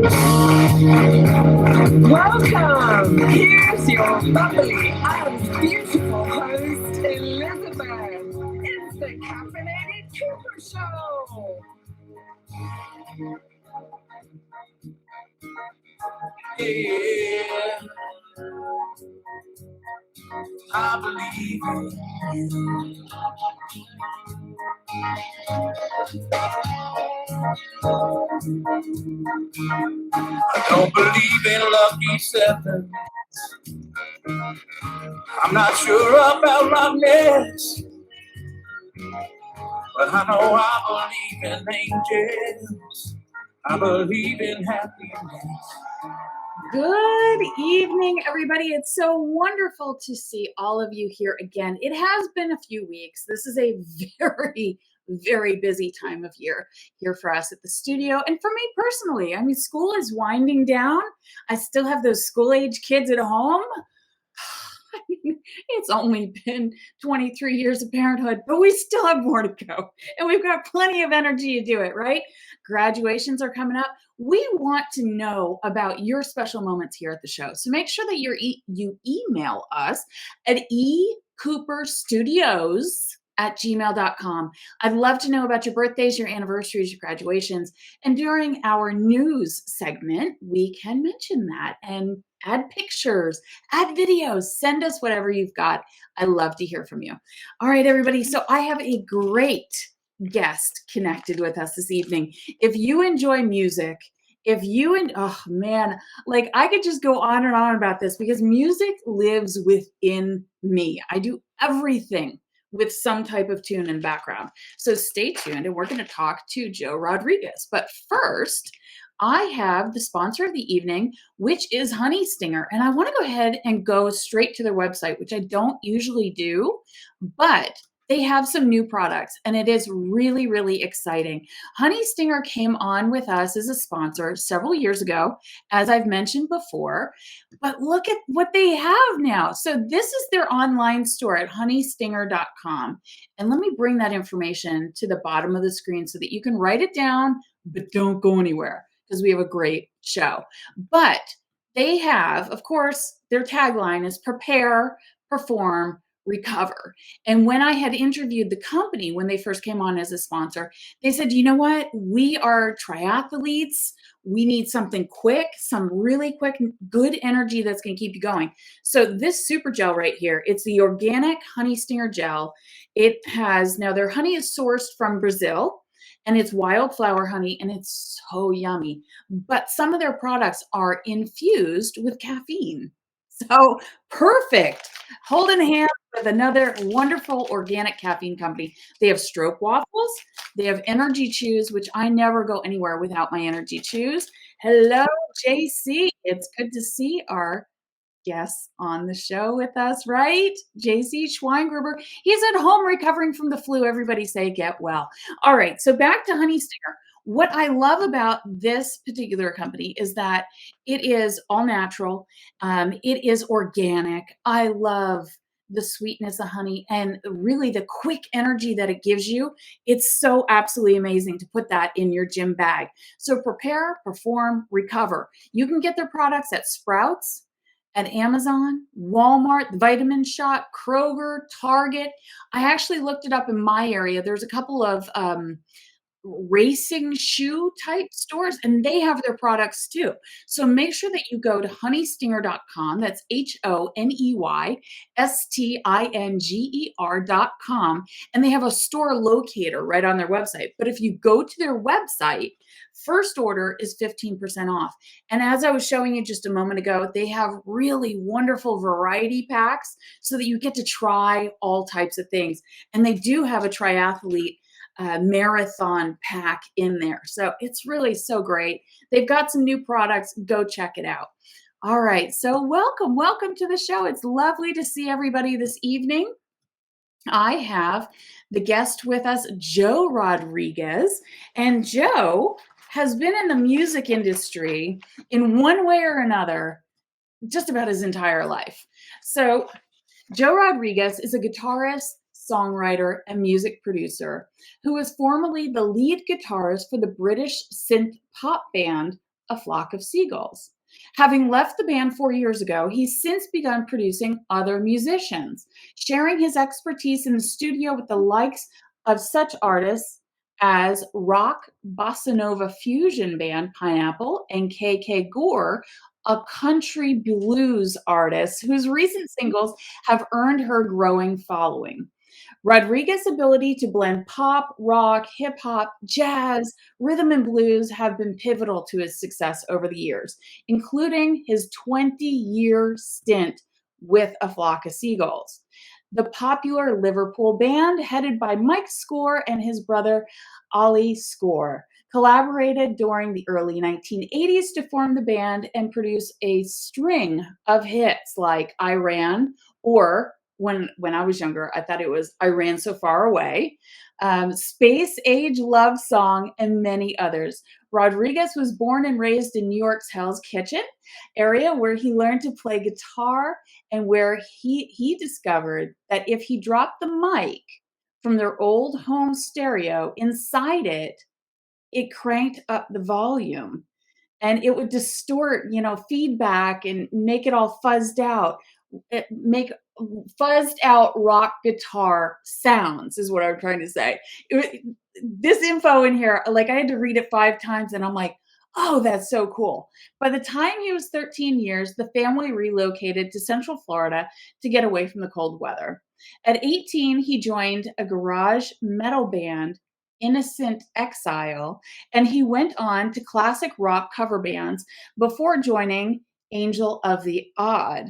Welcome! Here's your bubbly and beautiful host, Elizabeth. It's the Caffeinated Cooper Show. Yeah, I believe in you. I don't believe in lucky sevens. I'm not sure about luck ness, but I know I believe in angels. I believe in happiness. Good evening, everybody. It's so wonderful to see all of you here again. It has been a few weeks. This is a very, very busy time of year here for us at the studio. And for me personally, I mean, school is winding down. I still have those school-age kids at home. I mean, it's only been 23 years of parenthood, but we still have more to go. And we've got plenty of energy to do it, right? Graduations are coming up. We want to know about your special moments here at the show. So make sure that you email us at ecooperstudios@gmail.com. I'd love to know about your birthdays, your anniversaries, your graduations. And during our news segment, we can mention that and add pictures, add videos, send us whatever you've got. I love to hear from you. All right, everybody. So I have a great guest connected with us this evening. If you enjoy music, oh man, like I could just go on and on about this because music lives within me. I do everything with some type of tune in background. So stay tuned and we're going to talk to Joe Rodriguez. But first, I have the sponsor of the evening, which is Honey Stinger. And I want to go ahead and go straight to their website, which I don't usually do, but they have some new products and it is really, really exciting. Honey Stinger came on with us as a sponsor several years ago, as I've mentioned before, but look at what they have now. So this is their online store at honeystinger.com. And let me bring that information to the bottom of the screen so that you can write it down, but don't go anywhere because we have a great show. But they have, of course, their tagline is prepare, perform, recover. And when I had interviewed the company when they first came on as a sponsor, they said, you know what? We are triathletes. We need something quick, some really quick, good energy that's going to keep you going. So this super gel right here, it's the organic Honey Stinger gel. It has, now their honey is sourced from Brazil and it's wildflower honey and it's so yummy. But some of their products are infused with caffeine. So perfect. Holding hands with another wonderful organic caffeine company. They have stroke waffles. They have energy chews, which I never go anywhere without my energy chews. Hello, JC. It's good to see our guests on the show with us, right? JC Schweingruber. He's at home recovering from the flu. Everybody say get well. All right, so back to Honey Stinger. What I love about this particular company is that it is all natural. It is organic. I love the sweetness of honey and really the quick energy that it gives you. It's so absolutely amazing to put that in your gym bag. So prepare, perform, recover. You can get their products at Sprouts, at Amazon, Walmart, Vitamin Shot, Kroger, Target. I actually looked it up in my area. There's a couple of racing shoe type stores and they have their products too. So make sure that you go to honeystinger.com. That's honeystinger.com. And they have a store locator right on their website. But if you go to their website, first order is 15% off. And as I was showing you just a moment ago, they have really wonderful variety packs so that you get to try all types of things. And they do have a triathlete marathon pack in there. So it's really so great. They've got some new products. Go check it out. All right. So welcome to the show. It's lovely to see everybody this evening. I have the guest with us, Joe Rodriguez. And Joe has been in the music industry in one way or another just about his entire life. So Joe Rodriguez is a guitarist, songwriter, and music producer who was formerly the lead guitarist for the British synth pop band A Flock of Seagulls. Having left the band 4 years ago, he's since begun producing other musicians, sharing his expertise in the studio with the likes of such artists as rock bossa nova fusion band Pineapple and KK Gore, a country blues artist whose recent singles have earned her growing following. Rodriguez's ability to blend pop, rock, hip hop, jazz, rhythm, and blues have been pivotal to his success over the years, including his 20-year stint with A Flock of Seagulls. The popular Liverpool band, headed by Mike Score and his brother Ali Score, collaborated during the early 1980s to form the band and produce a string of hits like I Ran, or when I was younger, I thought it was I Ran So Far Away, Space Age Love Song, and many others. Rodriguez was born and raised in New York's Hell's Kitchen area, where he learned to play guitar and where he discovered that if he dropped the mic from their old home stereo inside it, it cranked up the volume and it would distort, feedback and make it all fuzzed out. Make fuzzed out rock guitar sounds is what I'm trying to say. This info in here, like I had to read it 5 times and I'm like, oh, that's so cool. By the time he was 13 years, the family relocated to Central Florida to get away from the cold weather. At 18, he joined a garage metal band, Innocent Exile, and he went on to classic rock cover bands before joining Angel of the Odd,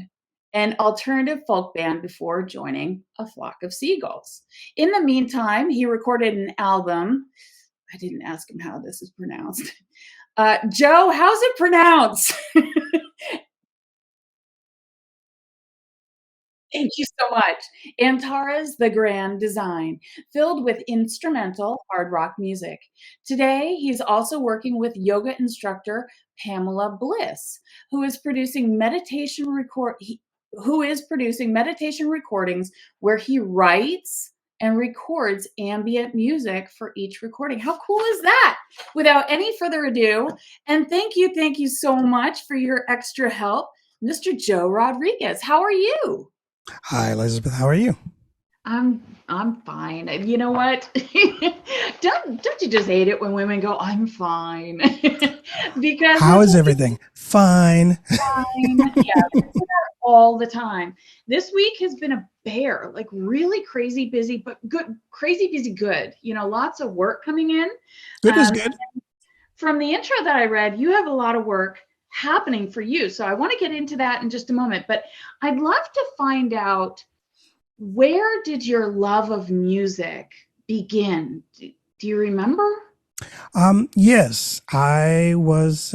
an alternative folk band, before joining A Flock of Seagulls. In the meantime, he recorded an album. I didn't ask him how this is pronounced. Joe, how's it pronounced? Thank you so much. Antara's The Grand Design, filled with instrumental hard rock music. Today, he's also working with yoga instructor Pamela Bliss, who is producing meditation recordings where he writes and records ambient music for each recording. How cool is that? Without any further ado, and thank you so much for your extra help, Mr. Joe Rodriguez. How are you? Hi, Elizabeth. How are you? I'm fine. And you know what? Don't you just hate it when women go, "I'm fine"? Because how is everything? Fine. Fine. Yeah, we do that all the time. This week has been a bear, like really crazy busy, but good. Crazy busy, good. Lots of work coming in. Good is good. From the intro that I read, you have a lot of work happening for you. So I want to get into that in just a moment, but I'd love to find out, where did your love of music begin? Do you remember? Yes, I was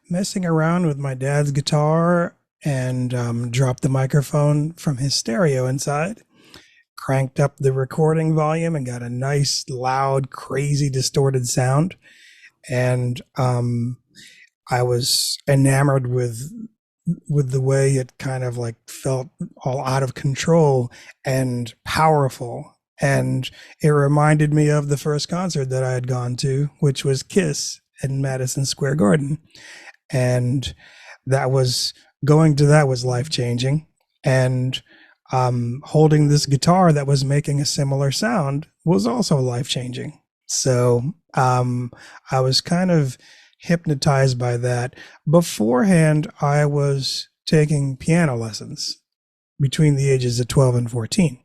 messing around with my dad's guitar and dropped the microphone from his stereo inside, cranked up the recording volume and got a nice, loud, crazy, distorted sound. And I was enamored with the way it kind of like felt all out of control and powerful. And it reminded me of the first concert that I had gone to, which was Kiss in Madison Square Garden. And going to that was life-changing. And holding this guitar that was making a similar sound was also life-changing. So I was kind of hypnotized by that. Beforehand, I was taking piano lessons between the ages of 12 and 14,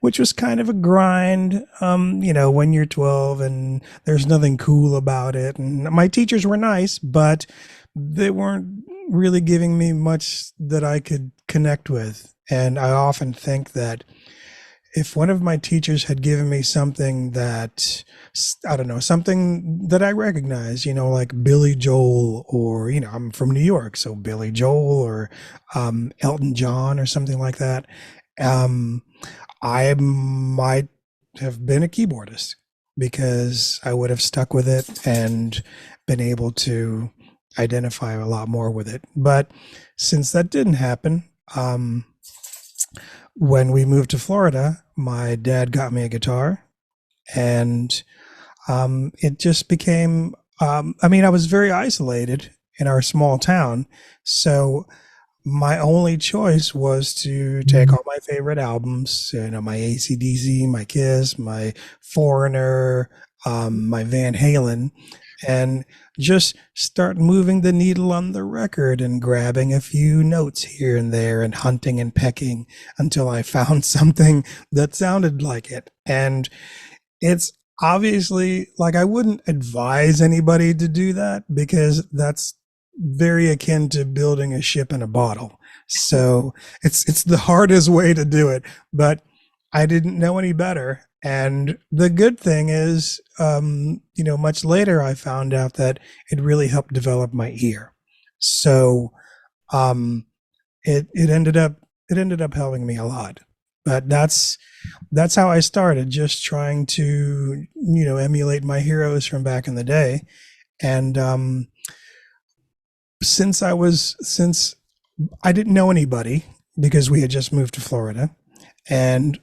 which was kind of a grind, when you're 12 and there's nothing cool about it. And my teachers were nice, but they weren't really giving me much that I could connect with. And I often think that if one of my teachers had given me something that, I don't know, something that I recognize, like Billy Joel, or, I'm from New York, so Billy Joel or Elton John or something like that, I might have been a keyboardist, because I would have stuck with it and been able to identify a lot more with it. But since that didn't happen, when we moved to Florida, my dad got me a guitar, and it just became I mean, I was very isolated in our small town. So my only choice was to take all my favorite albums, my AC/DC, my Kiss, my Foreigner, my Van Halen, and just start moving the needle on the record and grabbing a few notes here and there and hunting and pecking until I found something that sounded like it. And it's obviously like I wouldn't advise anybody to do that because that's very akin to building a ship in a bottle. So it's the hardest way to do it, but I didn't know any better. And the good thing is, much later I found out that it really helped develop my ear. So um, it ended up helping me a lot. But that's how I started, just trying to emulate my heroes from back in the day. And since I didn't know anybody because we had just moved to Florida, and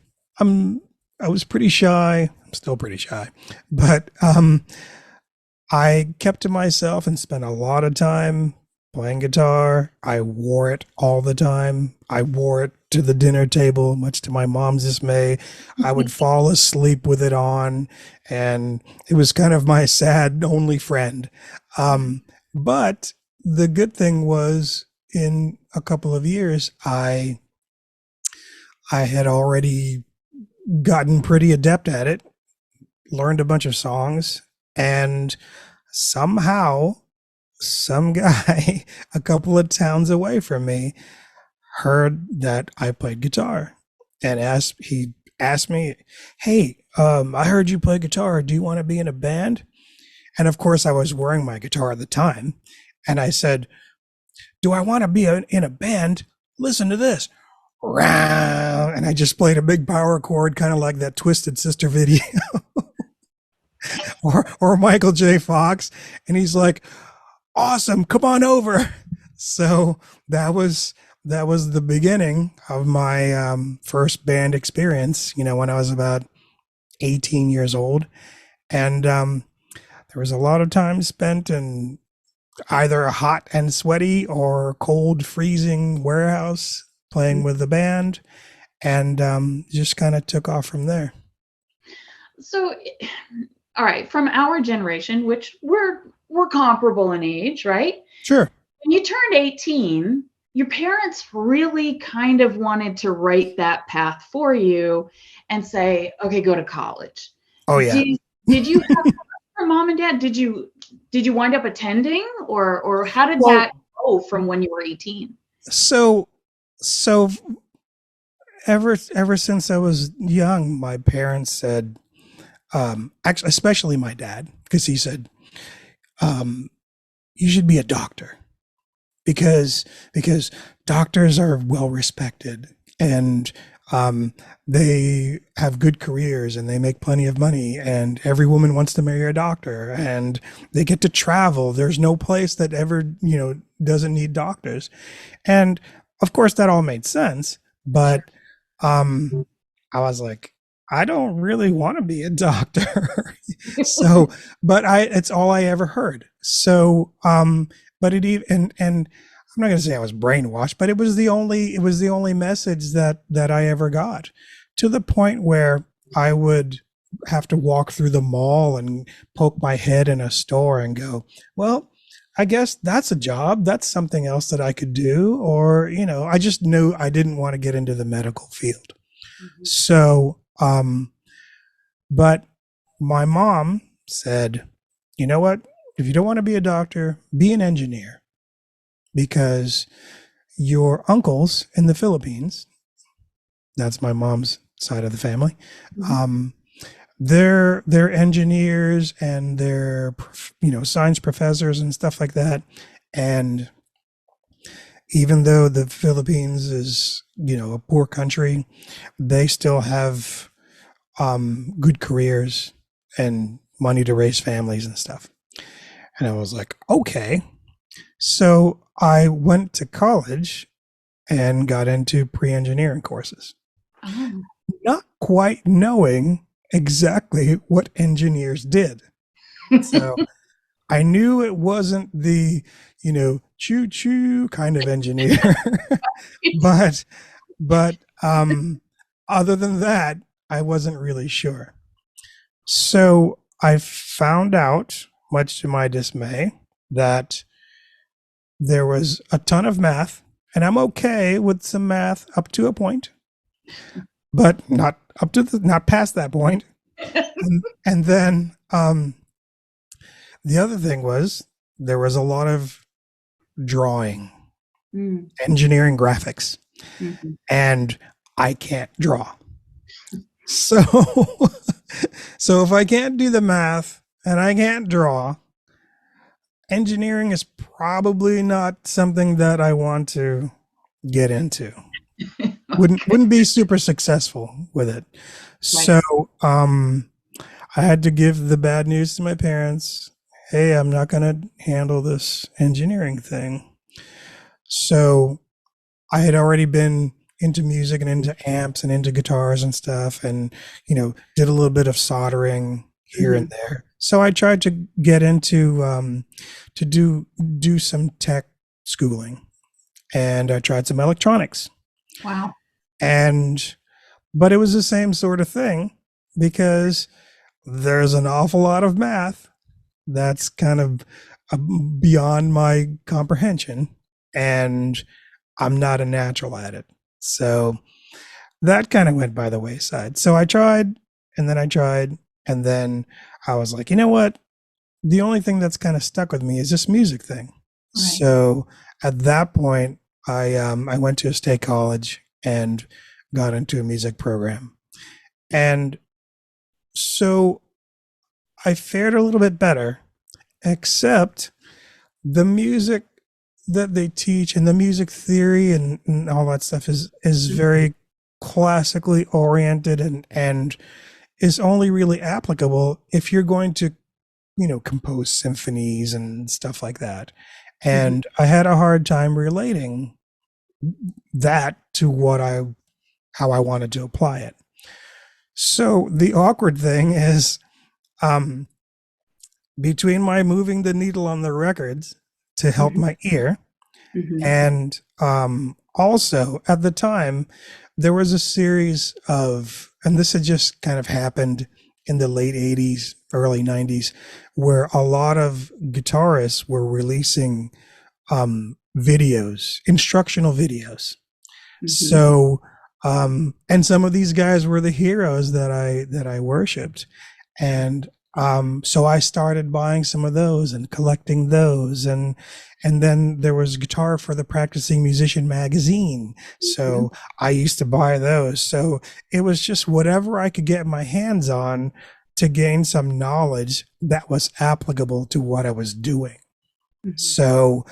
I was pretty shy. I'm still pretty shy, but I kept to myself and spent a lot of time playing guitar. I wore it all the time. I wore it to the dinner table, much to my mom's dismay. I would fall asleep with it on, and it was kind of my sad only friend. But the good thing was, in a couple of years, I had already gotten pretty adept at it, learned a bunch of songs, and somehow some guy a couple of towns away from me heard that I played guitar and he asked me, "Hey, I heard you play guitar. Do you want to be in a band?" And of course, I was wearing my guitar at the time. And I said, "Do I want to be in a band? Listen to this." And I just played a big power chord, kind of like that Twisted Sister video or Michael J. Fox. And he's like, "Awesome, come on over." So that was the beginning of my first band experience, when I was about 18 years old. And there was a lot of time spent in either a hot and sweaty or cold, freezing warehouse playing with the band, and just kind of took off from there. So, all right, from our generation, which we're comparable in age, right? Sure. When you turned 18, your parents really kind of wanted to write that path for you and say, "Okay, go to college." Oh yeah. Did you have from mom and dad? Did you wind up attending, or how did that go from when you were 18? So ever since I was young, my parents said, actually, especially my dad, because he said, "You should be a doctor because doctors are well respected and they have good careers and they make plenty of money, and every woman wants to marry a doctor, and they get to travel. There's no place that ever doesn't need doctors." And of course that all made sense, but I was like, I don't really want to be a doctor. So, but it's all I ever heard. So, but it even, and I'm not going to say I was brainwashed, but it was the only message that I ever got, to the point where I would have to walk through the mall and poke my head in a store and go, "Well, I guess that's a job. That's something else that I could do." Or, I just knew I didn't want to get into the medical field. Mm-hmm. So, but my mom said, "You know what? If you don't want to be a doctor, be an engineer, because your uncles in the Philippines," that's my mom's side of the family, mm-hmm. They're engineers and they're science professors and stuff like that. And even though the Philippines is a poor country, they still have good careers and money to raise families and stuff." And I was like, okay. So I went to college and got into pre-engineering courses, not quite knowing exactly what engineers did. So I knew it wasn't the, choo choo kind of engineer, but other than that, I wasn't really sure. So I found out, much to my dismay, that there was a ton of math, and I'm okay with some math up to a point, but not past that point. And then the other thing was there was a lot of drawing, engineering, graphics, and I can't draw. So, so if I can't do the math and I can't draw, engineering is probably not something that I want to get into. Wouldn't be super successful with it. So, I had to give the bad news to my parents. Hey, I'm not going to handle this engineering thing. So I had already been into music and into amps and into guitars and stuff, and did a little bit of soldering here and there. So I tried to get into to do some tech schooling, and I tried some electronics. Wow. But it was the same sort of thing, because there's an awful lot of math that's kind of beyond my comprehension, and I'm not a natural at it. So that kind of went by the wayside. So I tried, and then I tried, and then I was like, you know what? The only thing that's kind of stuck with me is this music thing. Right. So at that point, I went to a state college and got into a music program. And so I fared a little bit better, except the music that they teach and the music theory and all that stuff is very classically oriented and is only really applicable if you're going to, compose symphonies and stuff like that. And I had a hard time relating that to how I wanted to apply it. So the awkward thing is, between my moving the needle on the records to help my ear, and also at the time there was a series of, and this had just kind of happened in the late 80s, early 90s, where a lot of guitarists were releasing videos, instructional videos. So and some of these guys were the heroes that I worshipped, and so I started buying some of those and collecting those, and then there was Guitar for the Practicing Musician magazine, so I used to buy those. So it was just whatever I could get my hands on to gain some knowledge that was applicable to what I was doing. So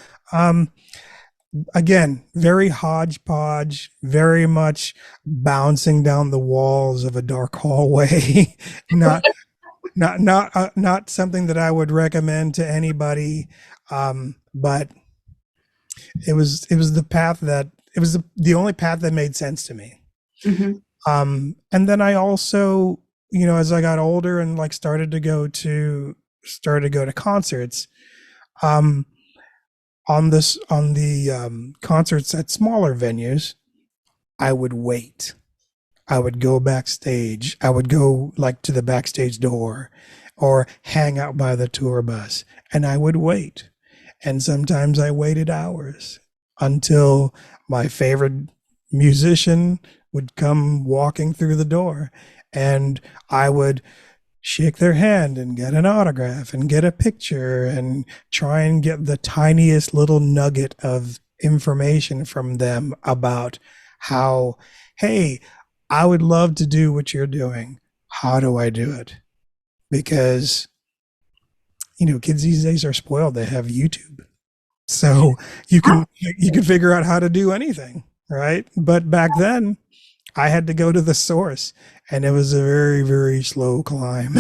again, very hodgepodge, very much bouncing down the walls of a dark hallway. Not something that I would recommend to anybody, but it was the path that it was the only path that made sense to me. And then I also, as I got older and started to go to concerts, on the concerts at smaller venues, I would wait. I would go backstage. I would go to the backstage door or hang out by the tour bus, and I would wait. And sometimes I waited hours until my favorite musician would come walking through the door, and I would shake their hand and get an autograph and get a picture and try and get the tiniest little nugget of information from them about how, hey, I would love to do what you're doing. How do I do it? Because, kids these days are spoiled. They have YouTube. So you can figure out how to do anything, right? But back then I had to go to the source, and it was a very, very slow climb.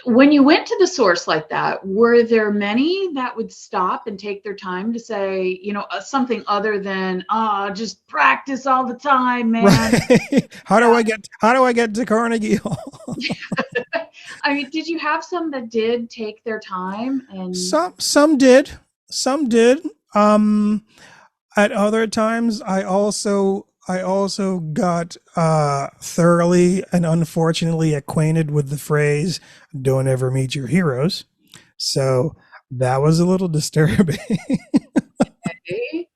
When you went to the source like that, were there many that would stop and take their time to say, something other than, just practice all the time, man? Right. How do I get to Carnegie Hall? I mean, did you have some that did take their time and Some did. Some did. At other times, I also got thoroughly and unfortunately acquainted with the phrase "Don't ever meet your heroes." So that was a little disturbing. okay.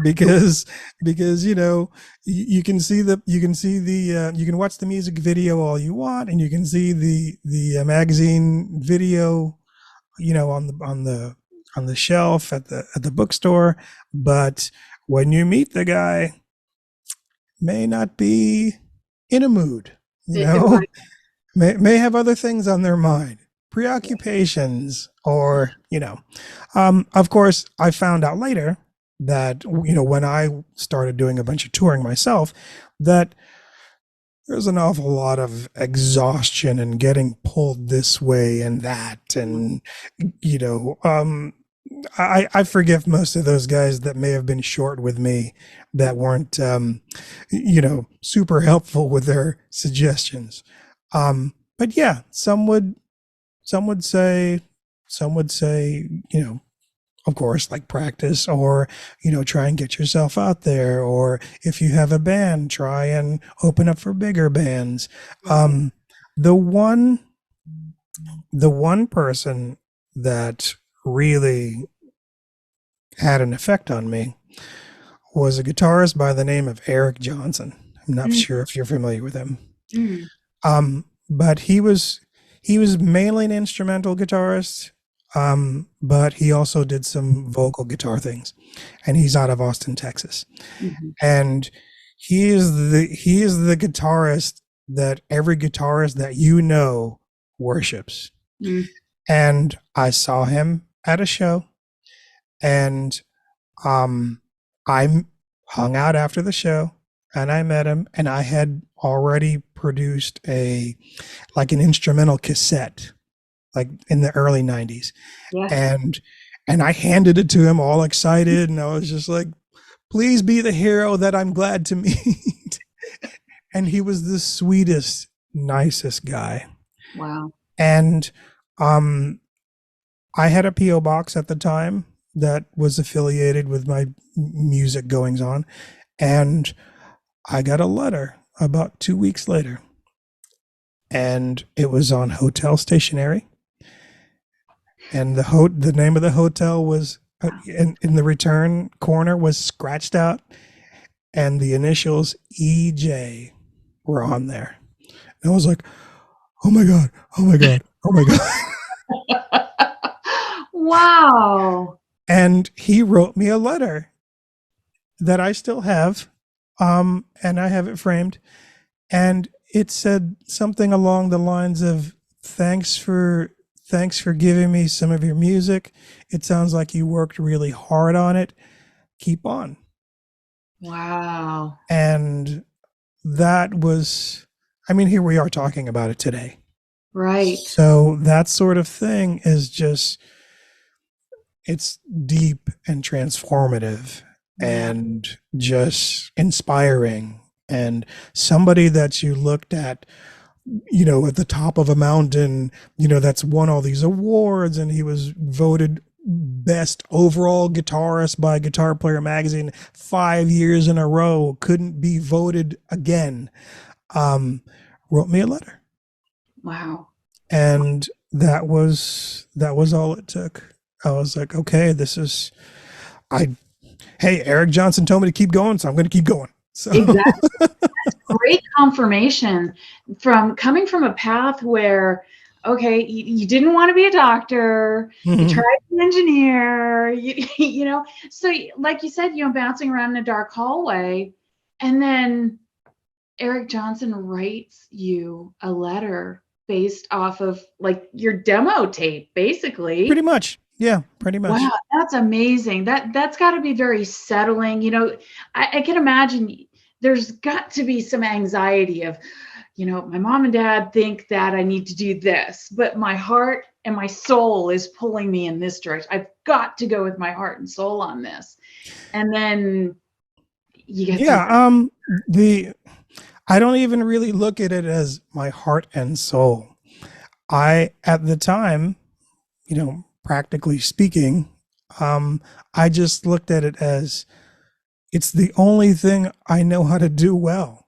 because you can see the you can watch the music video all you want, and you can see the magazine video, on the shelf at the bookstore, but when you meet the guy, may not be in a mood, Right. may have other things on their mind, preoccupations, or of course, I found out later that when I started doing a bunch of touring myself, that there's an awful lot of exhaustion and getting pulled this way and that, and you know I forgive most of those guys that may have been short with me, that weren't super helpful with their suggestions. But yeah, some would say some would say, of course, like practice, or try and get yourself out there, or if you have a band, try and open up for bigger bands. Right. The one the one person that really had an effect on me was a guitarist by the name of Eric Johnson. I'm not Mm, sure if you're familiar with him. mm, But he was mainly an instrumental guitarist, but he also did some vocal guitar things, and he's out of Austin, Texas. mhm, And he is the guitarist that every guitarist that worships. mm. And I saw him at a show, and I hung out after the show, and I met him, and I had already produced an instrumental cassette, like in the early 90s. Yeah. And I handed it to him all excited, and I was just like, please be the hero that I'm glad to meet. And he was the sweetest, nicest guy. Wow. And I had a PO box at the time that was affiliated with my music goings on, and I got a letter about 2 weeks later, and it was on hotel stationery, and the name of the hotel was in the return corner was scratched out, and the initials EJ were on there. And I was like, oh my god, oh my god, oh my god. Wow. And he wrote me a letter that I still have, and I have it framed, and it said something along the lines of, thanks for giving me some of your music. It sounds like you worked really hard on it. Keep on. Wow. And that was, here we are talking about it today. Right. So that sort of thing is just, it's deep and transformative, Yeah. and just inspiring, and somebody that you looked at at the top of a mountain, that's won all these awards, and he was voted best overall guitarist by Guitar Player magazine 5 years in a row, couldn't be voted again, wrote me a letter. Wow. And that was all it took. I was like, okay, hey, Eric Johnson told me to keep going, so I'm going to keep going. So Exactly. Great confirmation coming from a path where, okay, you didn't want to be a doctor, you tried to be an engineer, so like you said, bouncing around in a dark hallway, and then Eric Johnson writes you a letter based off of like your demo tape, basically. Pretty much. Yeah, pretty much. Wow, that's amazing. That's got to be very settling. I can imagine there's got to be some anxiety of, my mom and dad think that I need to do this, but my heart and my soul is pulling me in this direction. I've got to go with my heart and soul on this. And then you get I don't even really look at it as my heart and soul. at the time, practically speaking, I just looked at it as it's the only thing I know how to do well.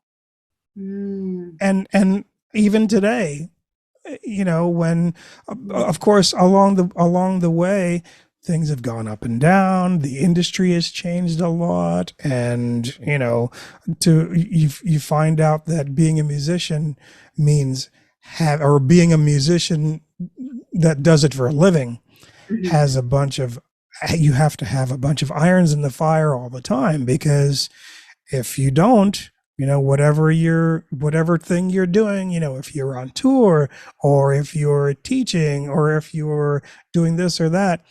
And even today, when of course along the way things have gone up and down, the industry has changed a lot, and you find out that being a musician means being a musician that does it for a living has a bunch of you have to have a bunch of irons in the fire all the time, because if you don't, whatever thing you're doing, if you're on tour or if you're teaching or if you're doing this or that,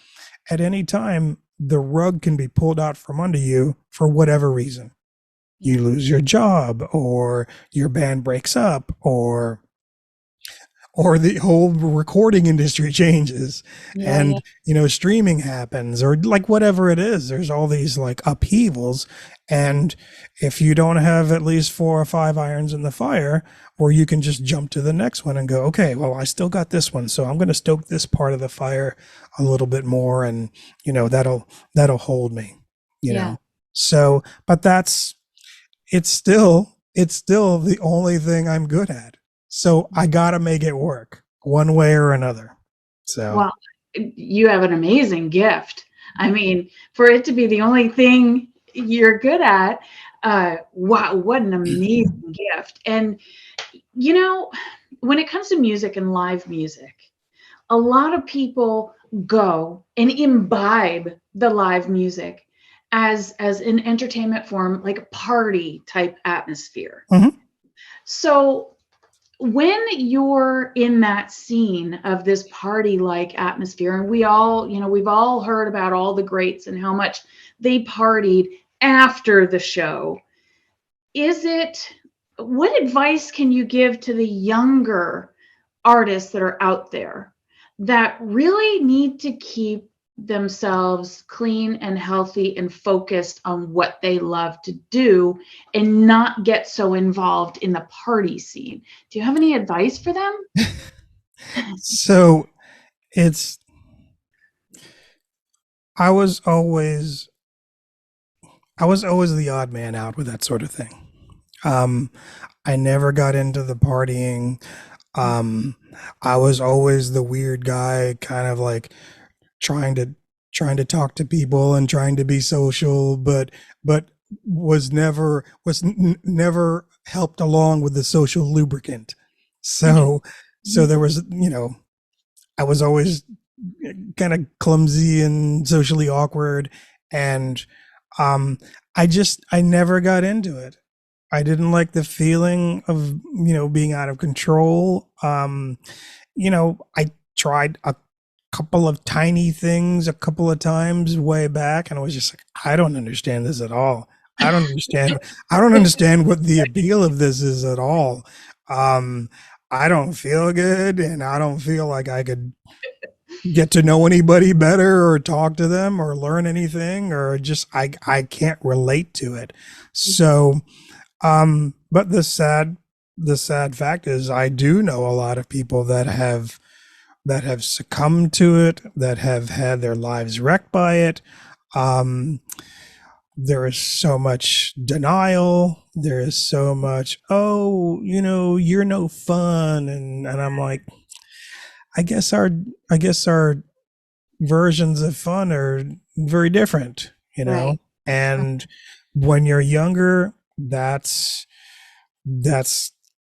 at any time the rug can be pulled out from under you for whatever reason. You lose your job, or your band breaks up, or the whole recording industry changes, and streaming happens, or like whatever it is. There's all these like upheavals, and if you don't have at least 4 or 5 irons in the fire, or you can just jump to the next one and go, okay, well, I still got this one, so I'm going to stoke this part of the fire a little bit more, and that'll hold me, so, but it's still the only thing I'm good at. So I got to make it work one way or another. So, well, you have an amazing gift. I mean, for it to be the only thing you're good at, wow, what an amazing gift. And, when it comes to music and live music, a lot of people go and imbibe the live music as an entertainment form, like a party type atmosphere. So when you're in that scene of this party like atmosphere, and we've all heard about all the greats and how much they partied after the show, what advice can you give to the younger artists that are out there that really need to keep themselves clean and healthy and focused on what they love to do and not get so involved in the party scene? Do you have any advice for them? So I was always the odd man out with that sort of thing. I never got into the partying. I was always the weird guy, kind of like trying to talk to people and trying to be social, but was never helped along with the social lubricant. So there was, I was always kind of clumsy and socially awkward, and I never got into it. I didn't like the feeling of, being out of control. I tried a couple of tiny things a couple of times way back, and I was just like, I don't understand this at all. I don't understand what the appeal of this is at all. I don't feel good, and I don't feel like I could get to know anybody better or talk to them or learn anything, or just I can't relate to it. So but the sad fact is, I do know a lot of people that have succumbed to it, that have had their lives wrecked by it. There is so much denial. There is so much, oh, you're no fun, and I'm like, I guess our versions of fun are very different, Right. And when you're younger, that's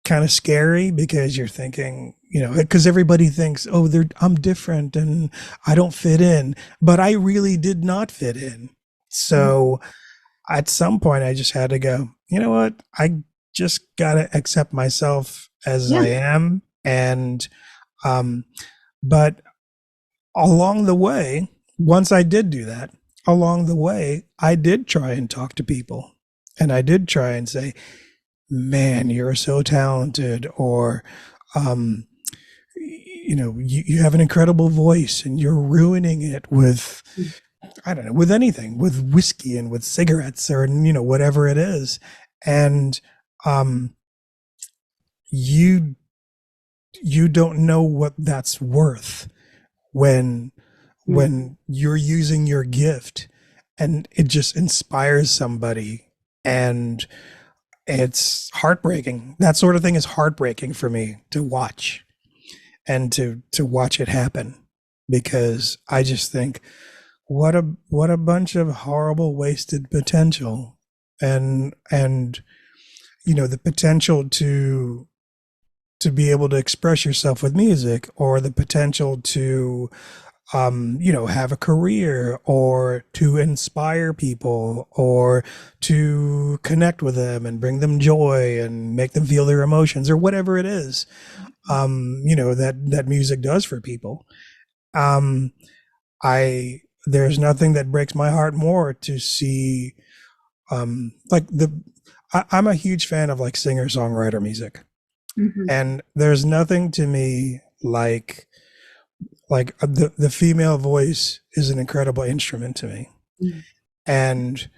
kind of scary, because you're thinking, because everybody thinks, oh, I'm different and I don't fit in, but I really did not fit in. So at some point I just had to go, you know what? I just got to accept myself as I am. And, but along the way, once I did do that, along the way, I did try and talk to people, and I did try and say, man, you're so talented, or, you have an incredible voice and you're ruining it with, I don't know, with anything, with whiskey and with cigarettes, or, whatever it is. And, you you don't know what that's worth when you're using your gift and it just inspires somebody, and it's heartbreaking. That sort of thing is heartbreaking for me to watch, and to watch it happen, because I just think what a bunch of horrible wasted potential. And the potential to be able to express yourself with music, or the potential to have a career, or to inspire people, or to connect with them and bring them joy and make them feel their emotions, or whatever it is, that music does for people. Um, there's nothing that breaks my heart more to see, like I'm a huge fan of like singer-songwriter music. And there's nothing to me like the female voice is an incredible instrument to me. And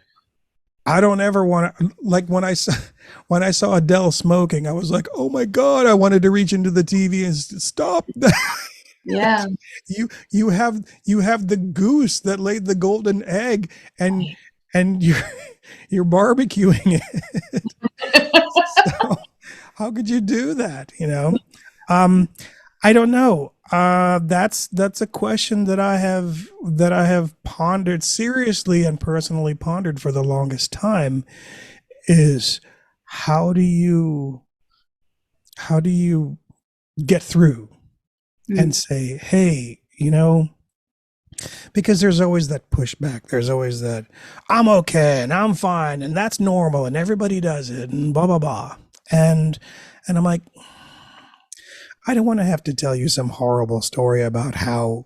I don't ever want to, like, when I saw Adele smoking, I was like, oh my God, I wanted to reach into the TV and stop. Yeah. you have the goose that laid the golden egg, and you're barbecuing it. So how could you do that? I don't know. That's a question that I have pondered seriously and personally pondered for the longest time, is how do you get through and say, hey, because there's always that pushback. There's always that I'm okay and I'm fine and that's normal and everybody does it and blah blah blah. And I'm like, I don't want to have to tell you some horrible story about how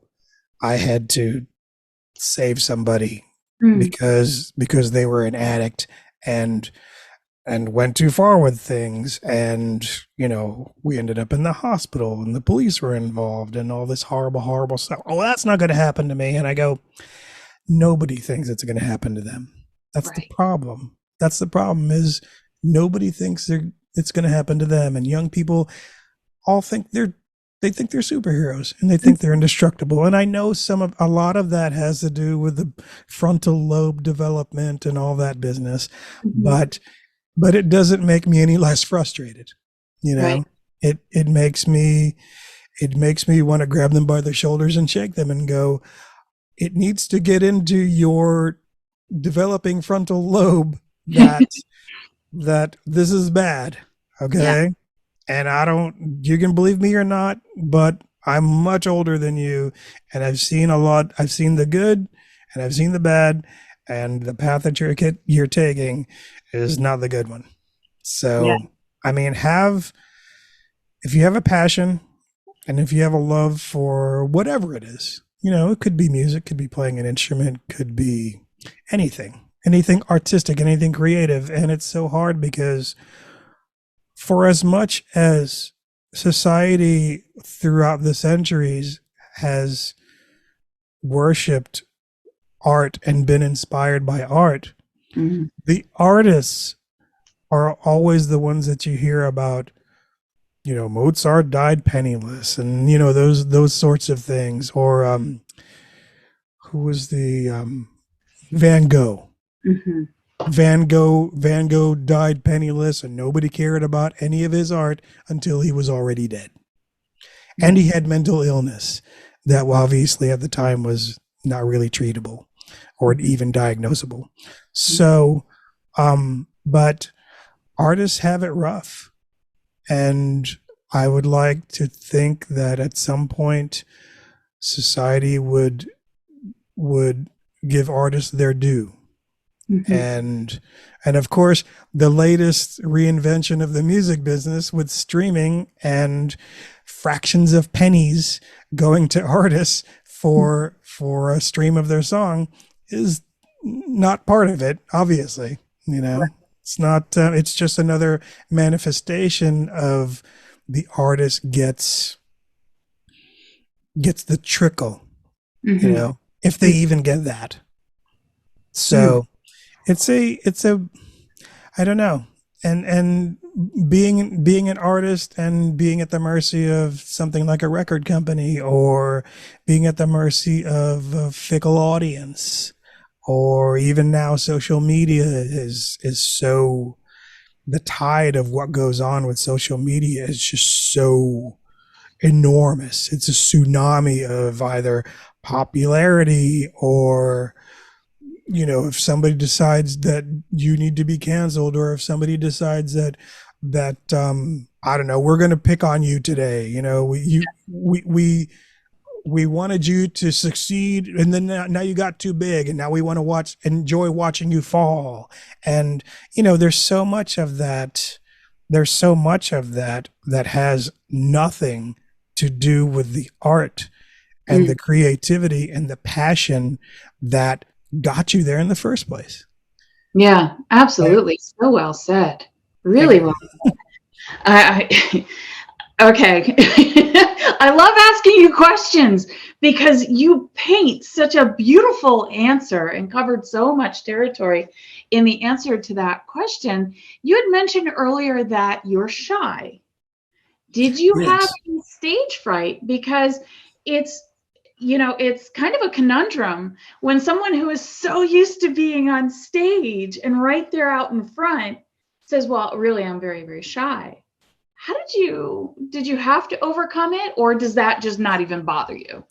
I had to save somebody because they were an addict and went too far with things, and we ended up in the hospital and the police were involved and all this horrible stuff. Oh, that's not going to happen to me. And I go, nobody thinks it's going to happen to them. That's the problem. That's the problem, is nobody thinks it's going to happen to them. And young people all think they think they're superheroes and they think they're indestructible. And I know a lot of that has to do with the frontal lobe development and all that business, but it doesn't make me any less frustrated. It makes me want to grab them by the shoulders and shake them and go, it needs to get into your developing frontal lobe that this is bad. Okay. Yeah. And you can believe me or not, but I'm much older than you, and I've seen a lot. I've seen the good and I've seen the bad, and the path that you're taking is not the good one. So, I mean, if you have a passion and if you have a love for whatever it is, it could be music, could be playing an instrument, could be anything artistic, anything creative. And it's so hard because for as much as society throughout the centuries has worshipped art and been inspired by art, the artists are always the ones that you hear about. Mozart died penniless, and those sorts of things. Or who was the Van Gogh? Van Gogh died penniless, and nobody cared about any of his art until he was already dead. And he had mental illness that obviously at the time was not really treatable or even diagnosable. So, but artists have it rough. And I would like to think that at some point society would give artists their due. And of course, the latest reinvention of the music business with streaming and fractions of pennies going to artists for a stream of their song is not part of it, obviously. It's not, it's just another manifestation of the artist gets the trickle, if they even get that. So it's a, I don't know. and being an artist and being at the mercy of something like a record company, or being at the mercy of a fickle audience, or even now social media is so, the tide of what goes on with social media is just so enormous. It's a tsunami of either popularity or, if somebody decides that you need to be canceled, or if somebody decides that I don't know, we're going to pick on you today. We wanted you to succeed, and then now you got too big, and now we want to enjoy watching you fall. And there's so much of that. There's so much of that that has nothing to do with the art and the creativity and the passion that got you there in the first place. Yeah, absolutely. So well said. Really well said. Okay. I love asking you questions because you paint such a beautiful answer and covered so much territory in the answer to that question. You had mentioned earlier that you're shy. Did you have any stage fright? Because it's kind of a conundrum when someone who is so used to being on stage and right there out in front says, well, really, I'm very, very shy. How did you have to overcome it, or does that just not even bother you?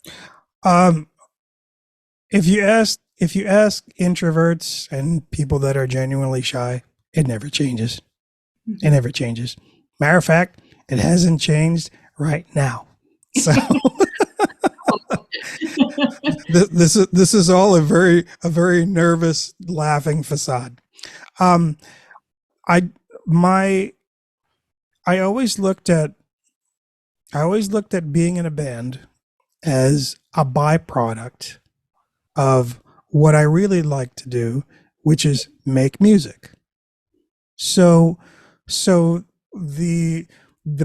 If you ask introverts and people that are genuinely shy, it never changes. It never changes. Matter of fact, it hasn't changed right now. So this is all a very nervous, laughing facade. I always looked at being in a band as a byproduct of what I really like to do, which is make music. So the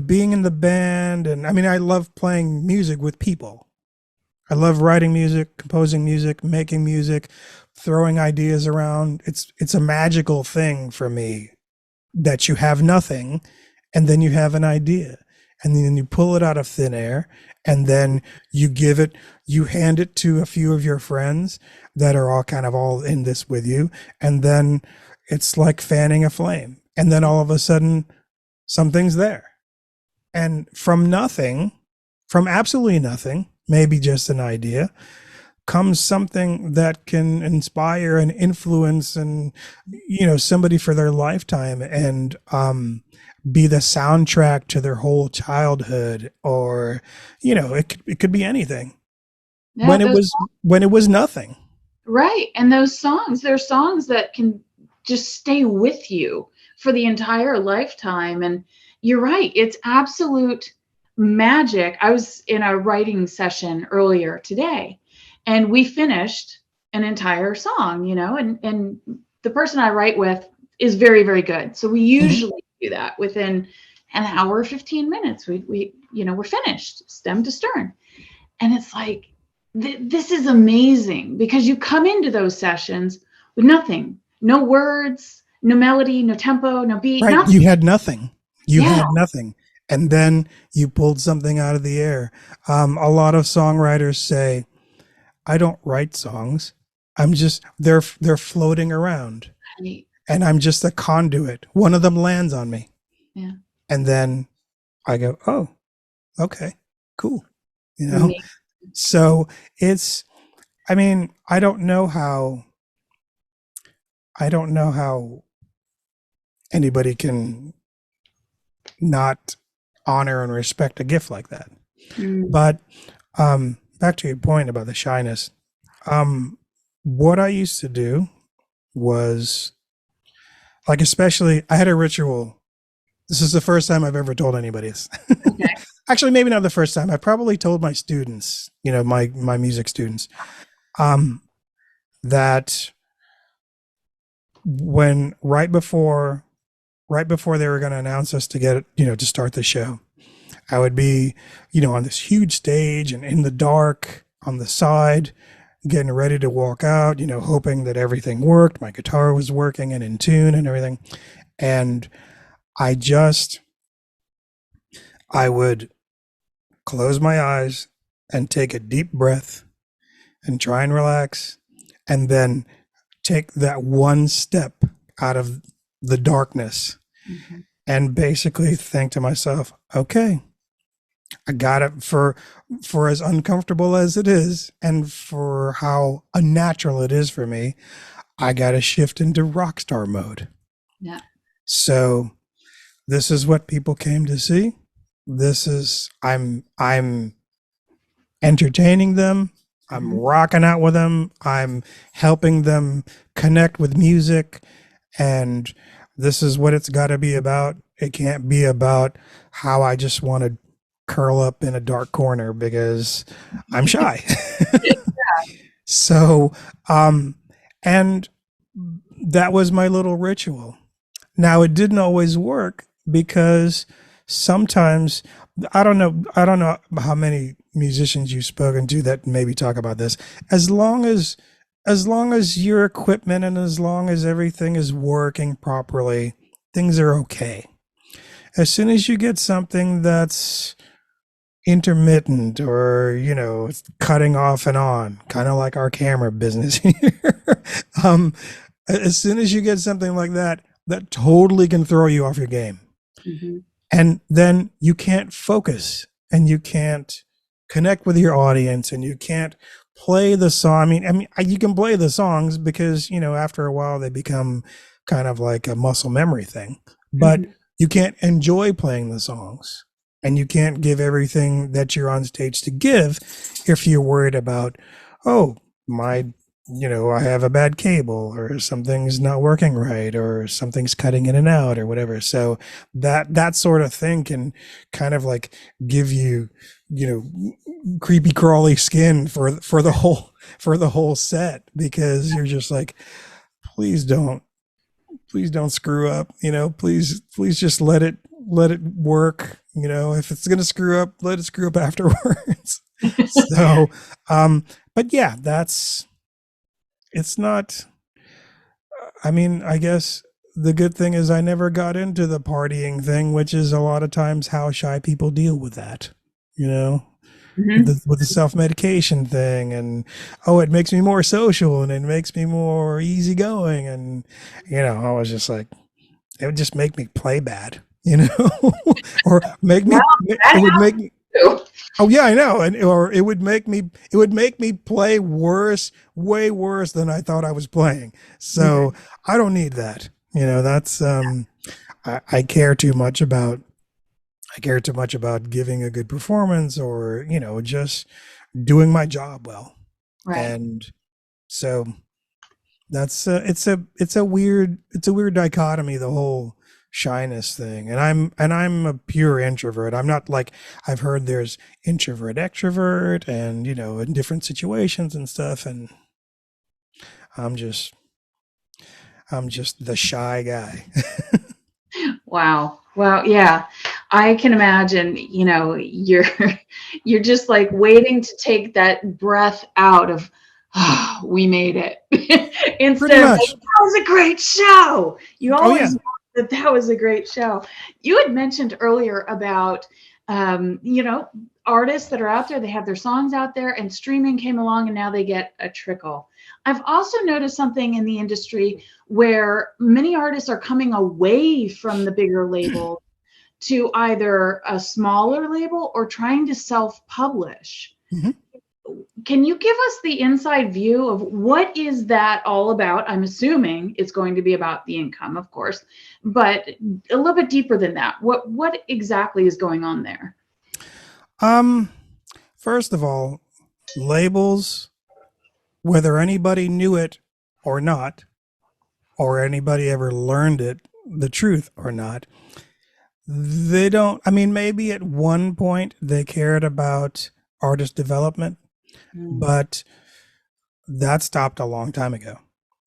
being in the band, and I mean, I love playing music with people. I love writing music, composing music, making music, throwing ideas around. It's a magical thing for me that you have nothing and then you have an idea, and then you pull it out of thin air, and then you hand it to a few of your friends that are all in this with you, and then it's like fanning a flame, and then all of a sudden something's there. And from nothing, from absolutely nothing, maybe just an idea, comes something that can inspire and influence and somebody for their lifetime, and be the soundtrack to their whole childhood, or it could be anything. Yeah, when it was nothing. Right. And those songs, they're songs that can just stay with you for the entire lifetime. And you're right, it's absolute magic. I was in a writing session earlier today, and we finished an entire song, and the person I write with is very, very good. So we usually do that within an hour, 15 minutes. We're finished, stem to stern. And it's like, this is amazing, because you come into those sessions with nothing, no words, no melody, no tempo, no beat. Right. Nothing. You had nothing. You had nothing. And then you pulled something out of the air. A lot of songwriters say, I don't write songs. They're floating around. Right. And I'm just a conduit. One of them lands on me. Yeah. And then I go, oh, okay, cool. Amazing. So I don't know how anybody can not honor and respect a gift like that. But back to your point about the shyness. What I used to do was, especially, I had a ritual. This is the first time I've ever told anybody this. Okay. Actually, maybe not the first time. I probably told my students, my music students, that when right before they were going to announce us to get, to start the show, I would be, on this huge stage and in the dark on the side, getting ready to walk out, hoping that everything worked. My guitar was working and in tune and everything. And I just, I would close my eyes and take a deep breath and try and relax, and then take that one step out of the darkness Mm-hmm. and basically think to myself, okay, I got it. For as uncomfortable as it is and for how unnatural it is for me, I got to shift into rock star mode. Yeah. So this is what people came to see. This is I'm entertaining them. I'm Mm-hmm. rocking out with them. I'm helping them connect with music. And this is what it's got to be about. It can't be about how I just want to curl up in a dark corner because I'm shy. So, and that was my little ritual. Now it didn't always work because sometimes I don't know how many musicians you've spoken to that maybe talk about this. As long as your equipment and as long as everything is working properly, things are okay. As soon as you get something that's intermittent or it's cutting off and on, kind of like our camera business here, um, as soon as you get something like that, that totally can throw you off your game. Mm-hmm. And then you can't focus and you can't connect with your audience and you can't play the song. I mean, you can play the songs because, after a while they become kind of like a muscle memory thing, but Mm-hmm. you can't enjoy playing the songs and you can't give everything that you're on stage to give if you're worried about, oh, I have a bad cable or something's not working right or something's cutting in and out or whatever. So that sort of thing can kind of like give you, creepy crawly skin for the whole set because you're just like, please don't screw up, please just let it work. If it's going to screw up, let it screw up afterwards. So, but yeah, it's not, I mean, I guess the good thing is I never got into the partying thing, which is a lot of times how shy people deal with that, you know, Mm-hmm. with the self-medication thing. And, oh, it makes me more social and it makes me more easygoing. And, I was just like, it would just make me play bad, or make me, Well, it that would make happens me, too. oh yeah, I know, and or it would make me play worse, way worse than I thought I was playing. So I don't need that. That's I care too much about giving a good performance or just doing my job well. Right. And so that's it's a weird dichotomy, the whole shyness thing. And I'm a pure introvert. I'm not like, I've heard there's introvert extrovert and in different situations and stuff, and i'm just I'm just the shy guy. Wow. Wow. Yeah. I can imagine, you're you're just like waiting to take that breath out of, oh, we made it. Pretty Instead of like, much. that was a great show. You Oh yeah. always know that was a great show. You had mentioned earlier about artists that are out there, they have their songs out there and streaming came along and now they get a trickle. I've also noticed something in the industry where many artists are coming away from the bigger label to either a smaller label or trying to self-publish. Mhm. Can you give us the inside view of what is that all about? I'm assuming it's going to be about the income, of course, but a little bit deeper than that. What exactly is going on there? um First of all, labels, whether anybody knew it or not, or anybody ever learned it, the truth or not, they don't. I mean, maybe at one point they cared about artist development, Mm, but that stopped a long time ago.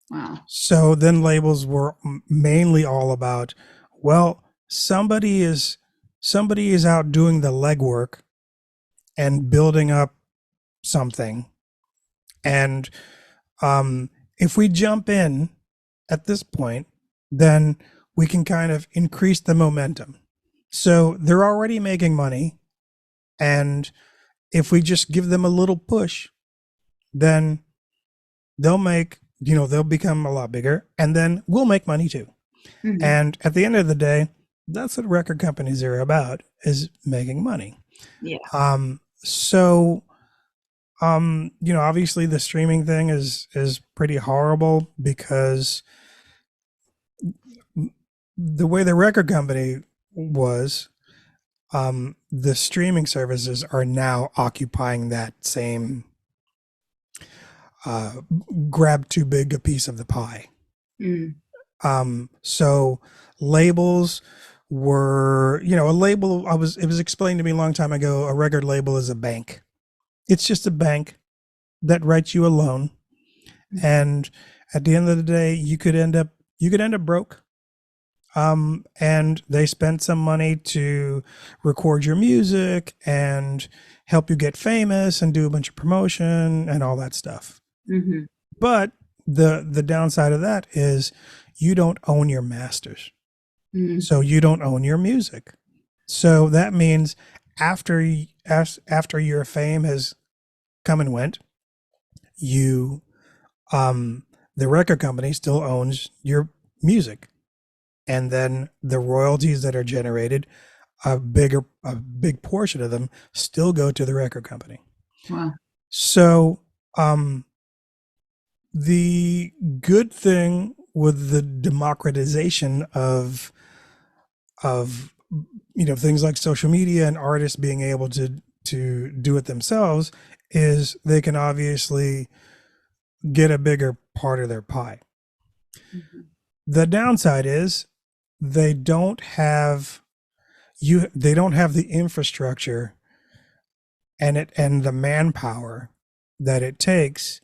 wow. So then labels were mainly all about, well, somebody is out doing the legwork and building up something, and if we jump in at this point, then we can kind of increase the momentum. So they're already making money, and if we just give them a little push, then they'll become a lot bigger, and then we'll make money too. Mhm. And at the end of the day, that's what record companies are about, is making money. Yeah. So obviously the streaming thing is pretty horrible, because the way the record company was, the streaming services are now occupying that same grab too big a piece of the pie. Mm. So labels were, a label, it was explained to me a long time ago, a record label is a bank. It's just a bank that writes you a loan. And at the end of the day, you could end up broke. And they spent some money to record your music and help you get famous and do a bunch of promotion and all that stuff. Mm-hmm. But the downside of that is you don't own your masters. Mm-hmm. So you don't own your music. So that means after your fame has come and went, the record company still owns your music. And then the royalties that are generated, a big portion of them still go to the record company. Wow. So the good thing with the democratization of things like social media and artists being able to do it themselves is they can obviously get a bigger part of their pie. Mm-hmm. The downside is they don't have the infrastructure and the manpower that it takes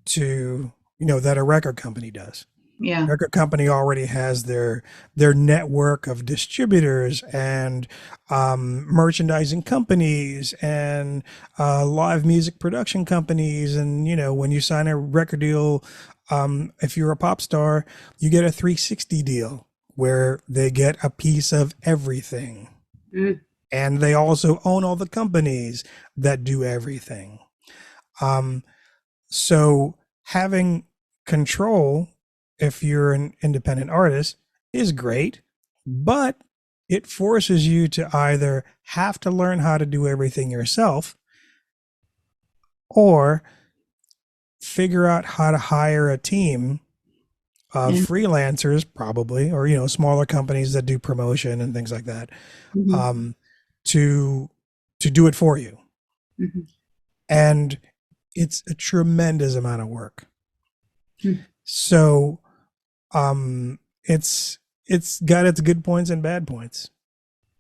to, that a record company does. Yeah. Record company already has their network of distributors and merchandising companies and live music production companies. And, when you sign a record deal, if you're a pop star, you get a 360 deal where they get a piece of everything. Mm. And they also own all the companies that do everything. So having control, if you're an independent artist, is great, but it forces you to either have to learn how to do everything yourself or figure out how to hire a team of freelancers, probably, or, smaller companies that do promotion and things like that, mm-hmm. To do it for you. Mm-hmm. And it's a tremendous amount of work. Mm-hmm. So it's got its good points and bad points.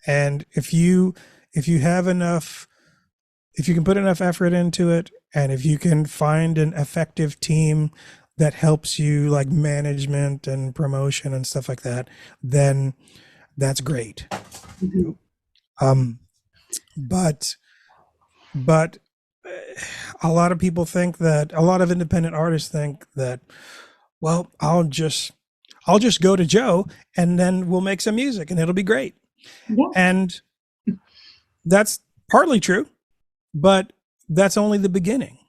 And if you have enough, if you can put enough effort into it, and if you can find an effective team that helps you, like management and promotion and stuff like that, then that's great. Mm-hmm. But a lot of people think that, a lot of independent artists think that, well, I'll just go to Joe and then we'll make some music and it'll be great. Yeah. And that's partly true, but that's only the beginning.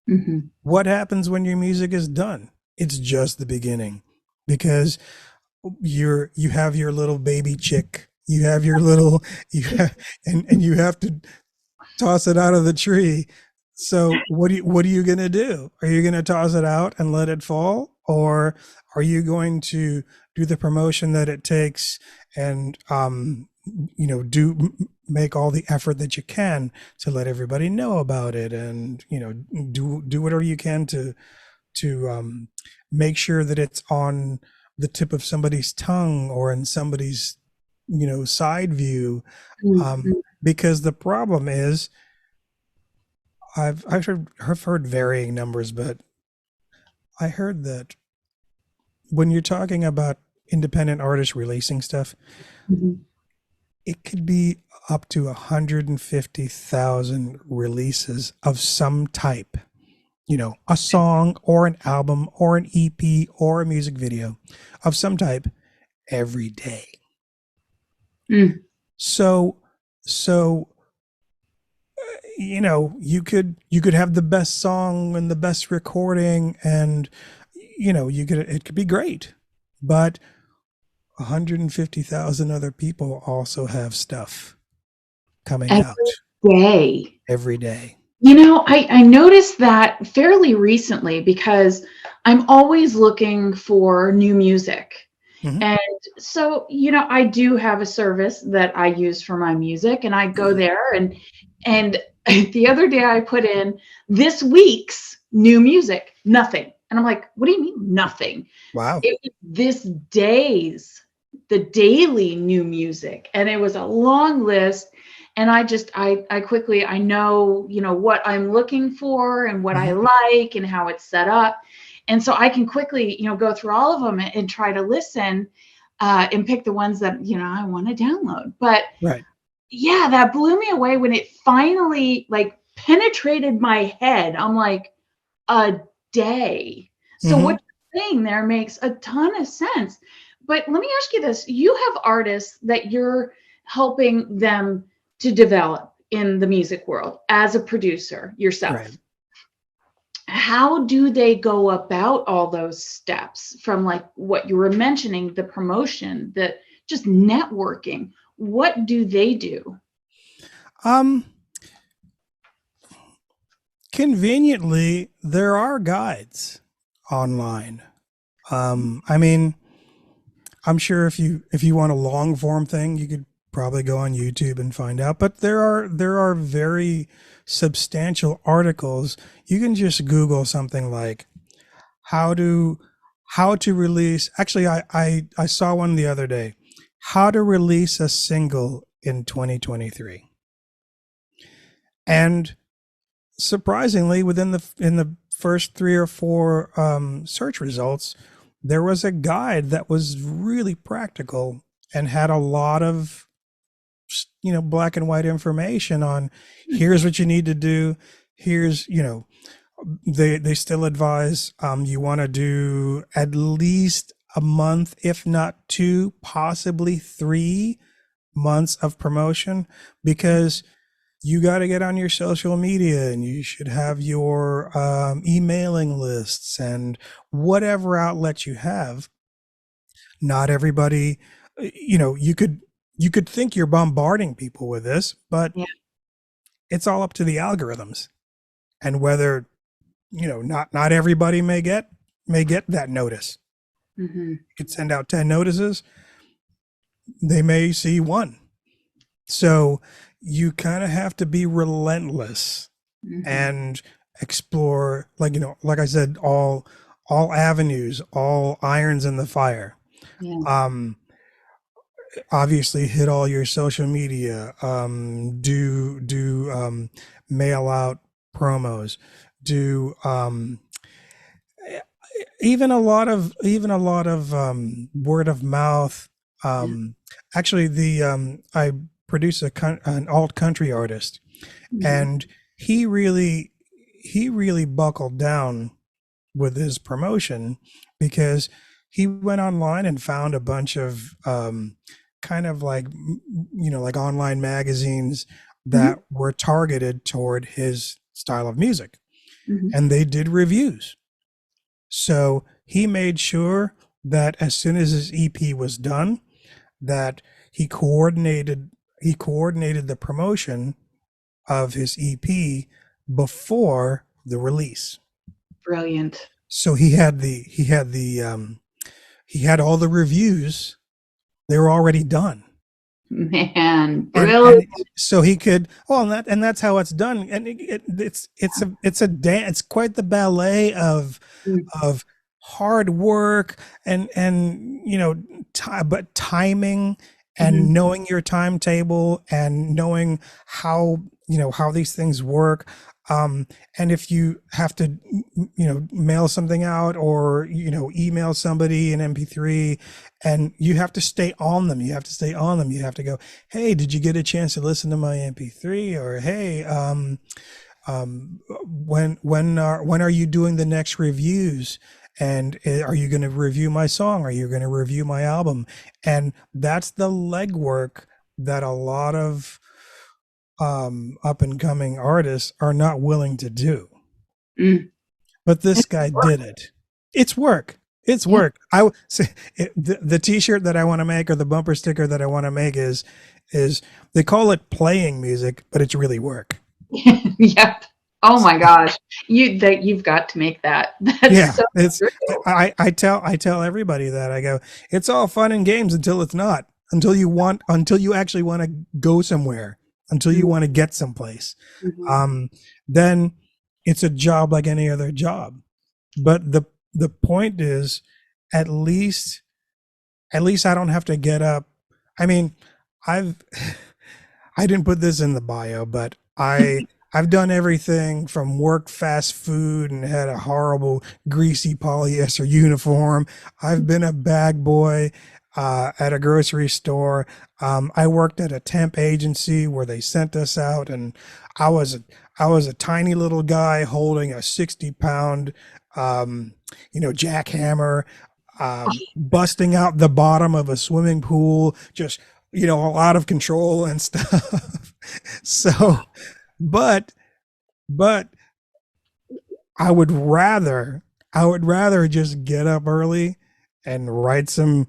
Mm-hmm. What happens when your music is done? It's just the beginning, because you have your little baby chick, you have your little, and you have to toss it out of the tree. So what are you going to do? Are you going to toss it out and let it fall? Or are you going to do the promotion that it takes and, make all the effort that you can to let everybody know about it, and, do whatever you can to make sure that it's on the tip of somebody's tongue or in somebody's, side view. Because the problem is, I've heard varying numbers, but I heard that when you're talking about independent artists releasing stuff, mm-hmm. it could be up to 150,000 releases of some type, a song or an album or an EP or a music video of some type. every day. Mm. So you could have the best song and the best recording, and it could be great, but 150,000 other people also have stuff coming Every out day. every day. I noticed that fairly recently because I'm always looking for new music. Mhm. And so, I do have a service that I use for my music, and I go there, and the other day I put in this week's new music, nothing. And I'm like, what do you mean nothing? Wow. It was the daily new music, and it was a long list. And I quickly, I know, what I'm looking for and what I Mhm. like and how it's set up. And so I can quickly, go through all of them and try to listen and pick the ones that, I want to download. But Right. yeah, that blew me away when it finally like penetrated my head. I'm like, a day. So Mhm. what you're saying there makes a ton of sense. But let me ask you this. You have artists that you're helping them to develop in the music world as a producer Right. yourself. How do they go about all those steps from like what you were mentioning, the promotion, the just networking? What do they do? Um, Conveniently, there are guides online. I mean, I'm sure if you want a long form thing, you could probably go on YouTube and find out. But there are very substantial articles. You can just Google something like how to how to release. Actually, I saw one the other day. How to release a single in 2023. And surprisingly, within the first three or four search results, there was a guide that was really practical and had a lot of black and white information on here's what you need to do. Here's they still advise you want to do at least a month, if not two, possibly 3 months of promotion, because you got to get on your social media, and you should have your emailing lists and whatever outlet you have. Not everybody, you could think you're bombarding people with this, but Yeah. it's all up to the algorithms and whether not everybody may get that notice. Mm-hmm. You could send out 10 notices, they may see one. So you kind of have to be relentless Mm-hmm. and explore, like I said, all avenues, all irons in the fire. Yeah. um Obviously hit all your social media, do mail out promos, do even a lot of word of mouth. Yeah. Actually, the I produce an alt country artist, Mm-hmm. and he really buckled down with his promotion because he went online and found a bunch of kind of like online magazines Mm-hmm. that were targeted toward his style of music, Mm-hmm. and they did reviews. So he made sure that as soon as his EP was done, that he coordinated the promotion of his EP before the release. Brilliant. So he had all the reviews. They were already done. Man, And brilliant. so he could, well, and that's how it's done. And it's quite the ballet of hard work and but timing Mm-hmm. and knowing your timetable and knowing how these things work. And if you have to mail something out or email somebody an MP3, and you have to stay on them, you have to go, hey, did you get a chance to listen to my MP3? Or hey, when are you doing the next reviews? And are you going to review my song? Are you going to review my album? And that's the legwork that a lot of up and coming artists are not willing to do. Mm. But this guy did it. It's work. It's work. The T-shirt that I want to make, or the bumper sticker that I want to make, is they call it playing music, but it's really work. Yep. Oh my gosh, you've got to make that. That's so true. I tell everybody that. I go, it's all fun and games until it's not. Until you actually want to go somewhere, until you want to get someplace. Mm-hmm. Then it's a job like any other job. But the point is, at least I don't have to get up. I mean, I didn't put this in the bio, but I've done everything from work fast food and had a horrible greasy polyester uniform. I've been a bag boy at a grocery store. I worked at a temp agency where they sent us out, and I was a tiny little guy holding a 60-pound jackhammer, busting out the bottom of a swimming pool, just out of control and stuff. So, but I would rather just get up early and write some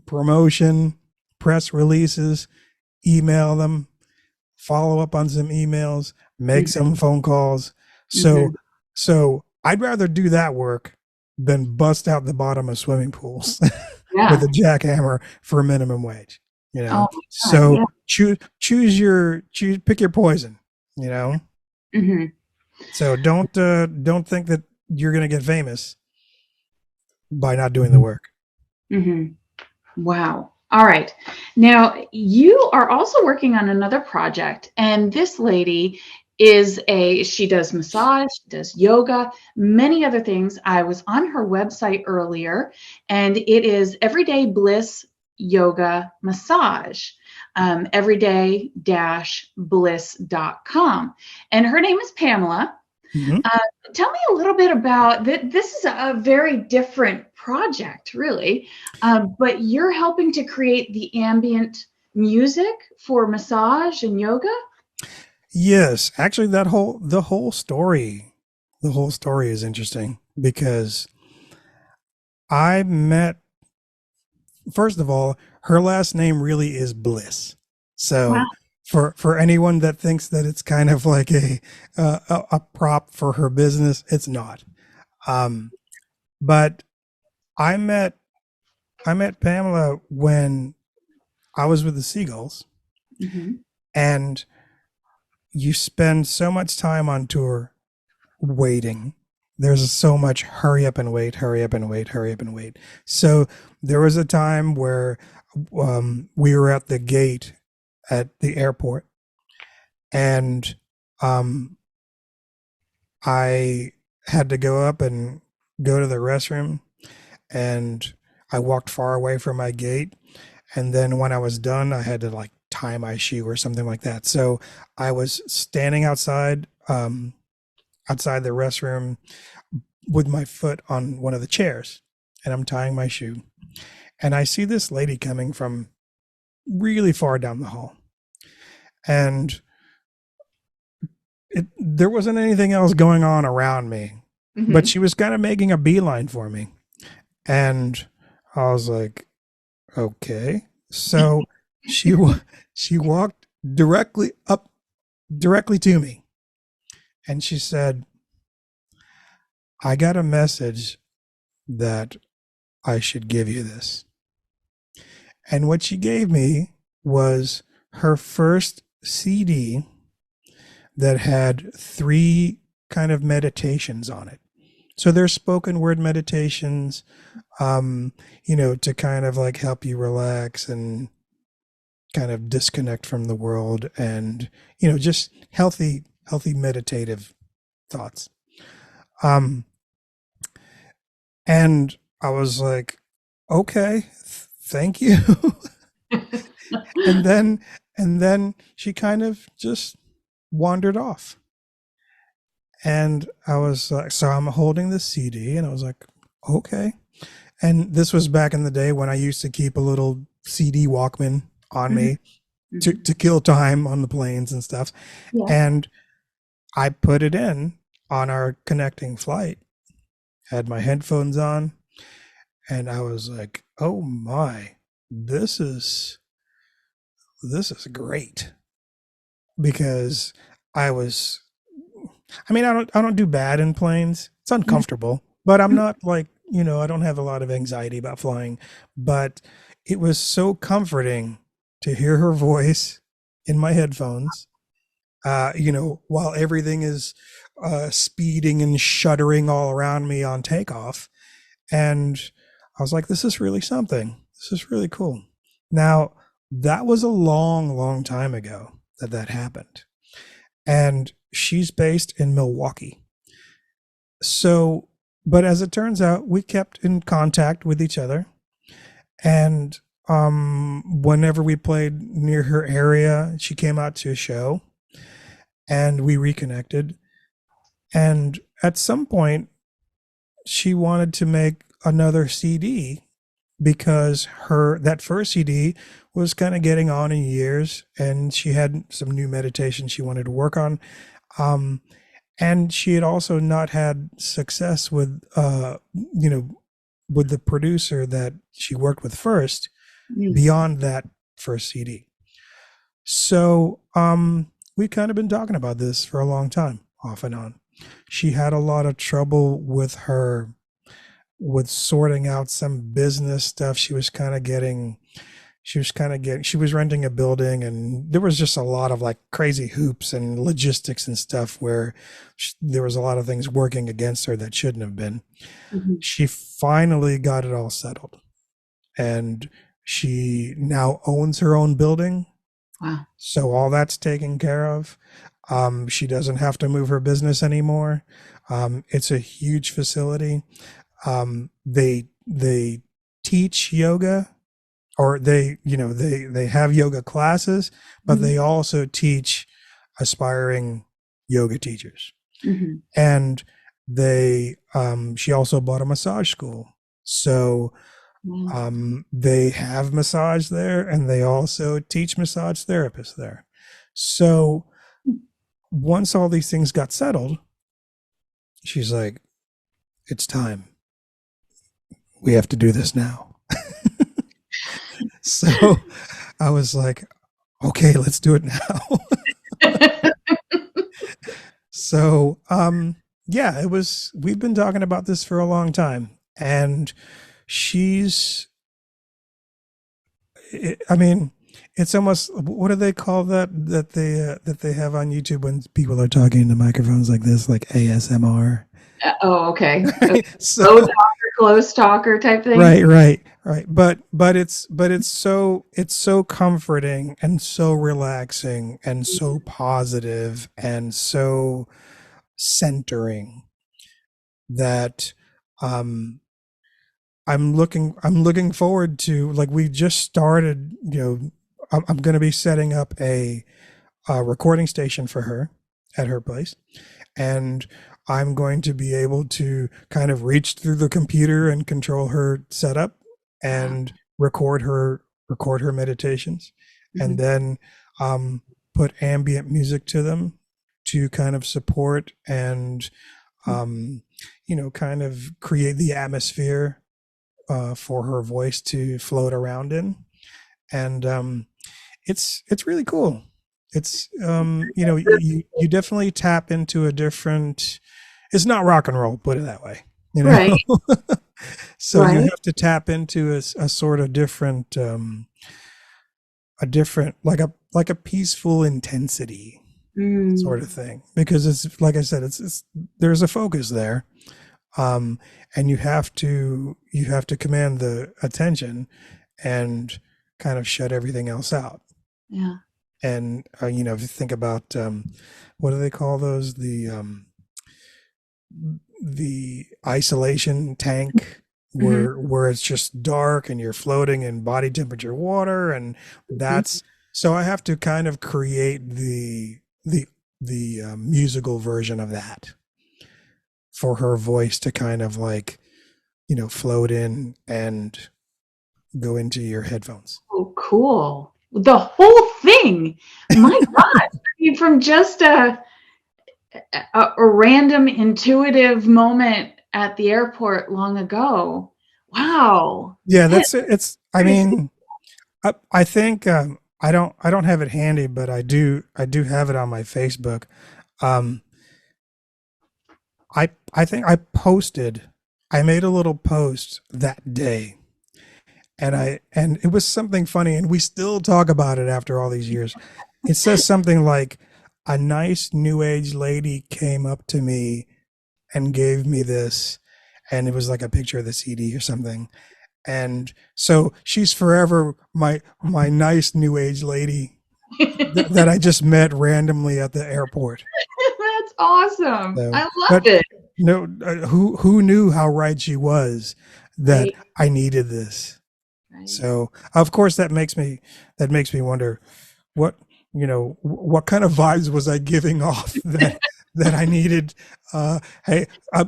promotion press releases, email them, follow up on some emails, make some phone calls. So I'd rather do that work than bust out the bottom of swimming pools with a jackhammer for a minimum wage. So pick your poison. So don't think that you're going to get famous by not doing the work. Wow. All right. Now you are also working on another project, and this lady she does massage, she does yoga, many other things. I was on her website earlier, and it is Everyday Bliss Yoga Massage, everyday-bliss.com. And her name is Pamela. Tell me a little bit about this. Is a very different project, really, but you're helping to create the ambient music for massage and yoga. Yes, actually, the whole story is interesting because first of all, her last name really is Bliss. So wow. For anyone that thinks that it's kind of like a prop for her business, it's not. But I met Pamela when I was with the Seagulls, and you spend so much time on tour waiting. There's so much hurry up and wait. So there was a time where we were at the gate at the airport, and I had to go up and go to the restroom, and I walked far away from my gate, and then when I was done, I had to tie my shoe or something like that. So I was standing outside the restroom with my foot on one of the chairs, and I'm tying my shoe, and I see this lady coming from really far down the hall, and there wasn't anything else going on around me, but she was kind of making a beeline for me, and I was like, okay. So she walked directly to me, and she said, I got a message that I should give you this. And what she gave me was her first CD that had 3 kind of meditations on it. So there's spoken word meditations, to kind of help you relax and kind of disconnect from the world, and, just healthy meditative thoughts. And I was like, okay, thank you. and then she kind of just wandered off. And I was like, so I'm holding this CD, and I was like, okay. And this was back in the day when I used to keep a little CD Walkman on Mhm. me to kill time on the planes and stuff. Yeah. And I put it in on our connecting flight, had my headphones on, and I was like, oh my, this is great. Because I was I don't do bad in planes. It's Mhm. uncomfortable, but I'm not like, I don't have a lot of anxiety about flying, but it was so comforting to hear her voice in my headphones, while everything is speeding and shuddering all around me on takeoff. And I was like, this is really something. This is really cool. Now, that was a long, long time ago that happened. And she's based in Milwaukee. So, but as it turns out, we kept in contact with each other. And whenever we played near her area, she came out to a show and we reconnected. And at some point, she wanted to make another CD because her that first CD was kind of getting on in years, and she had some new meditation she wanted to work on. Um, and she had also not had success with with the producer that she worked with first Mm. beyond that first CD. So we kind of been talking about this for a long time, off and on. She had a lot of trouble with sorting out some business stuff. She was renting a building, and there was just a lot of like crazy hoops and logistics and stuff where there was a lot of things working against her that shouldn't have been. Mhm. She finally got it all settled, and she now owns her own building. Wow. So all that's taken care of. She doesn't have to move her business anymore. It's a huge facility. They teach yoga, or they have yoga classes, but Mhm. they also teach aspiring yoga teachers. Mhm. And they she also bought a massage school. So Wow. they have massage there, and they also teach massage therapists there. So once all these things got settled, she's like, it's time. We have to do this now. So I was like, okay, let's do it now. So yeah, we've been talking about this for a long time, and she's I mean, it's almost, what do they call that they have on YouTube when people are talking into microphones like this, like ASMR? Oh, okay. Right? Low So talker, close talker type thing. right. But it's so comforting and so relaxing and so positive and so centering that um I'm looking forward to, like, we just started, I'm going to be setting up a recording station for her at her place, and I'm going to be able to kind of reach through the computer and control her setup Wow. and record her meditations, and Mhm. then put ambient music to them to kind of support and um, kind of create the atmosphere for her voice to float around in. And it's really cool. It's you definitely tap into a different, it's not rock and roll, put it that way, Right. so you Right. have to tap into a sort of different a different, like a peaceful intensity Mm. sort of thing, because it's like I said, it's there's a focus there, um and you have to command the attention and kind of shut everything else out. Yeah. And if you think about what do they call those, the isolation tank, Mhm. where it's just dark and you're floating in body temperature water, and Mhm. that's, so I have to kind of create the musical version of that. for her voice to kind of like, float in and go into your headphones. Oh, cool. The whole thing. My God. I mean, from just a random intuitive moment at the airport long ago. Wow. Yeah, That that's it. I crazy. mean, I think I don't have it handy, but I do have it on my Facebook. Um, I think I made a little post that day, and it was something funny, and we still talk about it after all these years. It says something like, a nice new age lady came up to me and gave me this, and it was like a picture of the CD or something. And so she's forever my nice new age lady that I just met randomly at the airport. That's awesome. So, I love but it. no, who knew how right she was that Right, I needed this. right. So, of course, that makes me wonder what what kind of vibes was I giving off that I needed. Hey,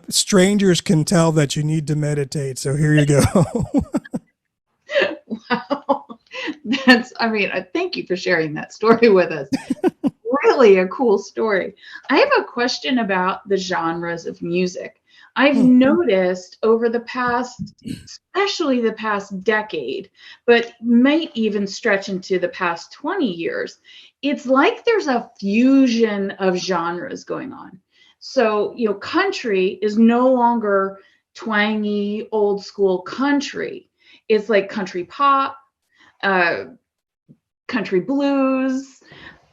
strangers can tell that you need to meditate, so here you go. Wow. I mean, thank you for sharing that story with us. Really a cool story. I have a question about the genres of music. I've Hmm. noticed over the past, especially the past decade, but might even stretch into the past 20 years, it's like there's a fusion of genres going on. So, country is no longer twangy, old school country. It's like country pop, uh, country blues.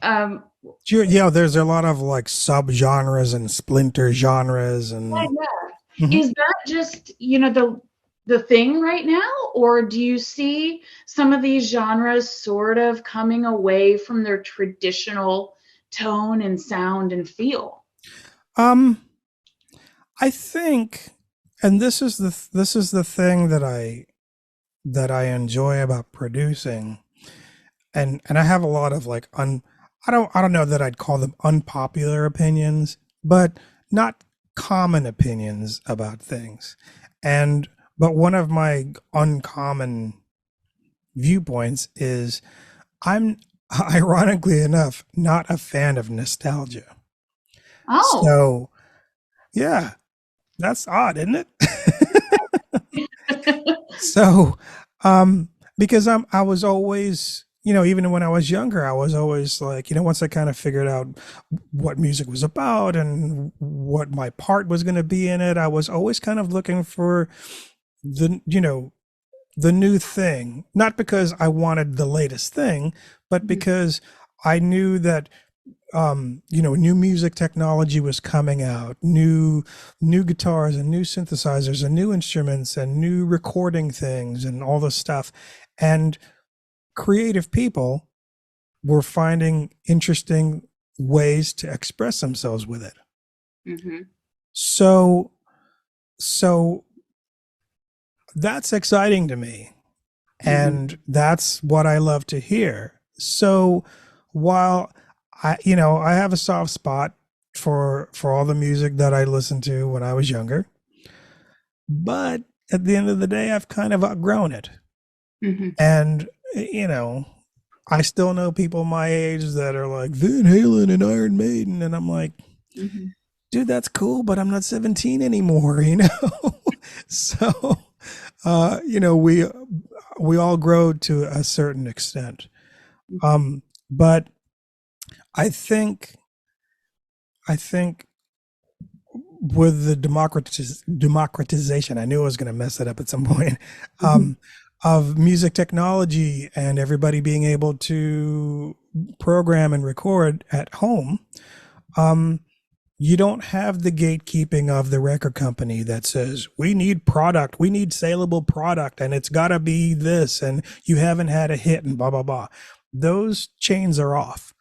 Um, Yeah, there's a lot of like subgenres and splinter genres, Yeah, and yeah. Mhm. Is that just, the thing right now, or do you see some of these genres sort of coming away from their traditional tone and sound and feel? um, I think, and this is the thing that I enjoy about producing, and I have a lot of like I don't know that I'd call them unpopular opinions, but not common opinions about things. And but one of my uncommon viewpoints is, I'm ironically enough not a fan of nostalgia. Oh. So, yeah, that's odd, isn't it? So, um, because I was always, even when I was younger, I was always like, once I kind of figured out what music was about and what my part was going to be in it, I was always kind of looking for the new thing, not because I wanted the latest thing, but Mhm, because I knew that new music technology was coming out, new guitars and new synthesizers and new instruments and new recording things and all this stuff. And creative people were finding interesting ways to express themselves with it. mhm, So so that's exciting to me. mhm. And that's what I love to hear. So while I have a soft spot for all the music that I listened to when I was younger, but at the end of the day, I've kind of outgrown it. Mhm, And you know, I still know people my age that are like Van Halen and Iron Maiden, and I'm like, mhm. dude, that's cool, but I'm not 17 anymore. So, we all grow to a certain extent. But I think I think with the democratization, I knew I was going to mess it up at some point, Mhm. um, of music technology and everybody being able to program and record at home. Um, you don't have the gatekeeping of the record company that says we need product, we need saleable product, and it's got to be this, and you haven't had a hit, and blah blah blah. Those chains are off.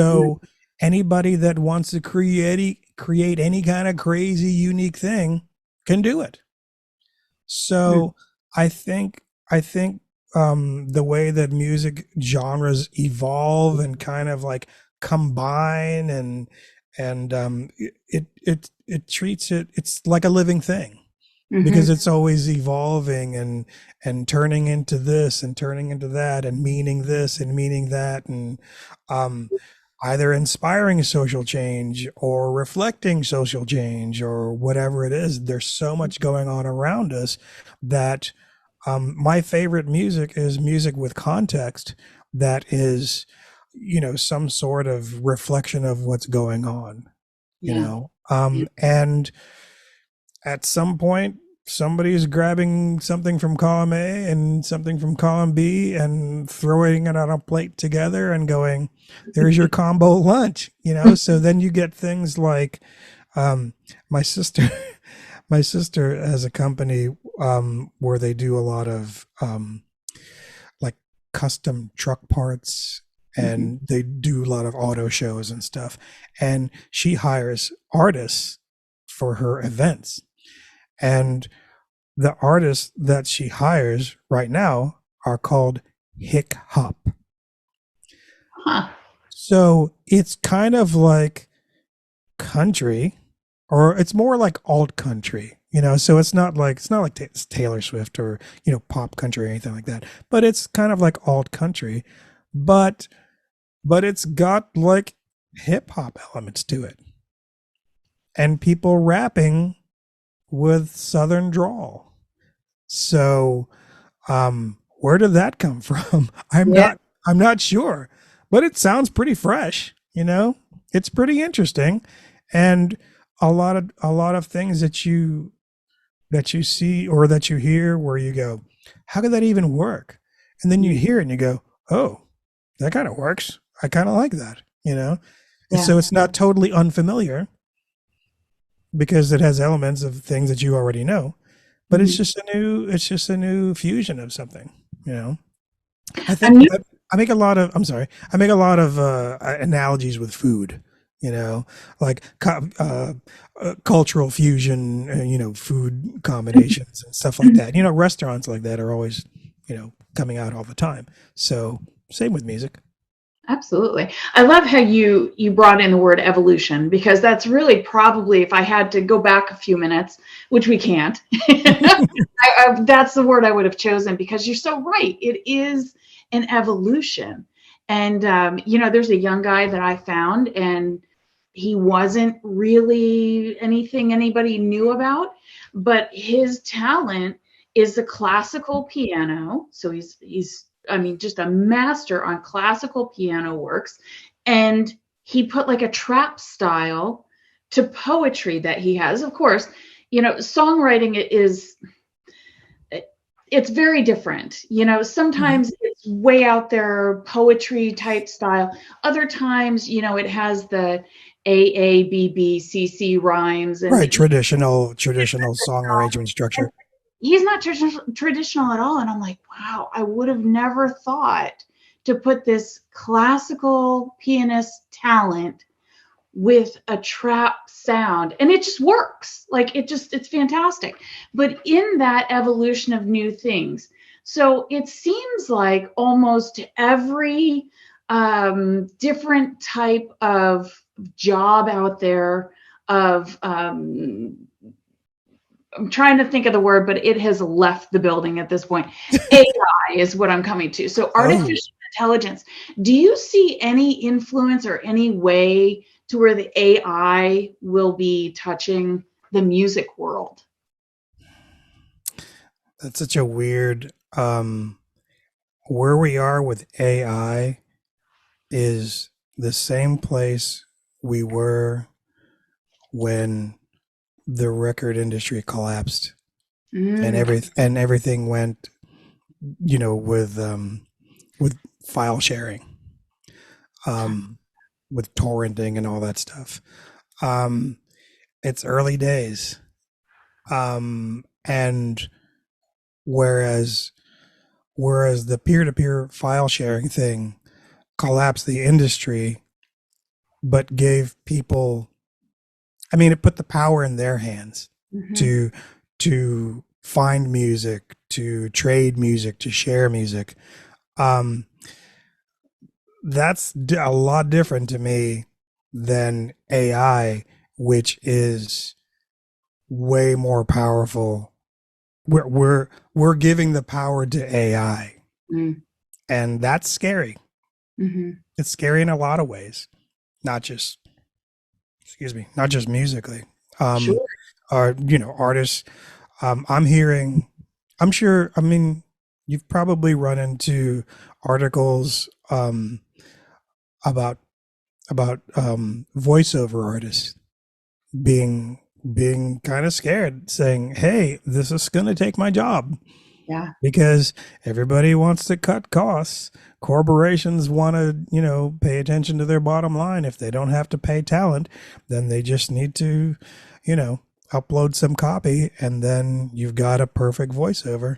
Mhm. So anybody that wants to create any kind of crazy unique thing can do it. So I think the way that music genres evolve and kind of like combine and it treats it. It's like a living thing Hmm. because it's always evolving and turning into this and turning into that and meaning this and meaning that and um, either inspiring social change or reflecting social change or whatever it is. There's so much going on around us that my favorite music is music with context that is, some sort of reflection of what's going on, Yeah. and at some point somebody's grabbing something from column A and something from column B and throwing it on a plate together and going, there's your combo lunch, so then you get things like um, my sister my sister has a company where they do a lot of like custom truck parts, Hmm. and they do a lot of auto shows and stuff, and she hires artists for her events, and the artists that she hires right now are called hick hop. Huh. So it's kind of like country, or it's more like alt country, so it's not like Taylor Swift or pop country or anything like that, but it's kind of like alt country, but it's got like hip hop elements to it and people rapping with southern drawl. So where did that come from? i'm Yeah. not I'm not sure, but it sounds pretty fresh. It's pretty interesting, and a lot of things that you see or that you hear where you go, how could that even work? And then you hear it and you go, oh, that kind of works. I kind of like that. And Yeah. so it's not totally unfamiliar because it has elements of things that you already know, but Mhm. it's just a new fusion of something, you know. I A think new. I make a lot of, I'm sorry, I make a lot of analogies with food, like cultural fusion, food combinations and stuff like that. Restaurants like that are always, coming out all the time. So same with music. Absolutely. I love how you brought in the word evolution, because that's really probably, if I had to go back a few minutes, which we can't, that's the word I would have chosen, because you're so right. It is an evolution. And, there's a young guy that I found, and he wasn't really anything anybody knew about, but his talent is the classical piano. So I mean, just a master on classical piano works. And he put like a trap style to poetry that he has. Of course, songwriting is, it's very different. Mhm. Sometimes it's way out there poetry type style. Other times, it has the AABBCC rhymes, and Right, traditional song arrangement and structure. he's not traditional at all. And I'm like, wow, I would have never thought to put this classical pianist talent with a trap sound, and it just works. Like, it's fantastic. But in that evolution of new things, so it seems like almost every different type of job out there, of I'm trying to think of the word, but it has left the building at this point. AI is what I'm coming to. So Oh, artificial intelligence. Do you see any influence or any way to where the AI will be touching the music world? that's such a weird where we are with AI is the same place we were when the record industry collapsed and Mm, everything went, with file sharing, um, with torrenting and all that stuff. Um, it's early days, and whereas the peer to peer file sharing thing collapsed the industry, but gave people, I mean, it put the power in their hands mhm. to find music, to trade music, to share music. Um, that's a lot different to me than AI, which is way more powerful. We're giving the power to AI, Mm. and that's scary. Mm-hmm. It's scary in a lot of ways, not just not just musically. Sure. Or artists. I'm hearing. I'm sure. I mean, you've probably run into articles about voiceover artists being kind of scared, saying, "Hey, this is going to take my job." Yeah. Because everybody wants to cut costs. Corporations want to, pay attention to their bottom line. If they don't have to pay talent, then they just need to, upload some copy, and then you've got a perfect voiceover.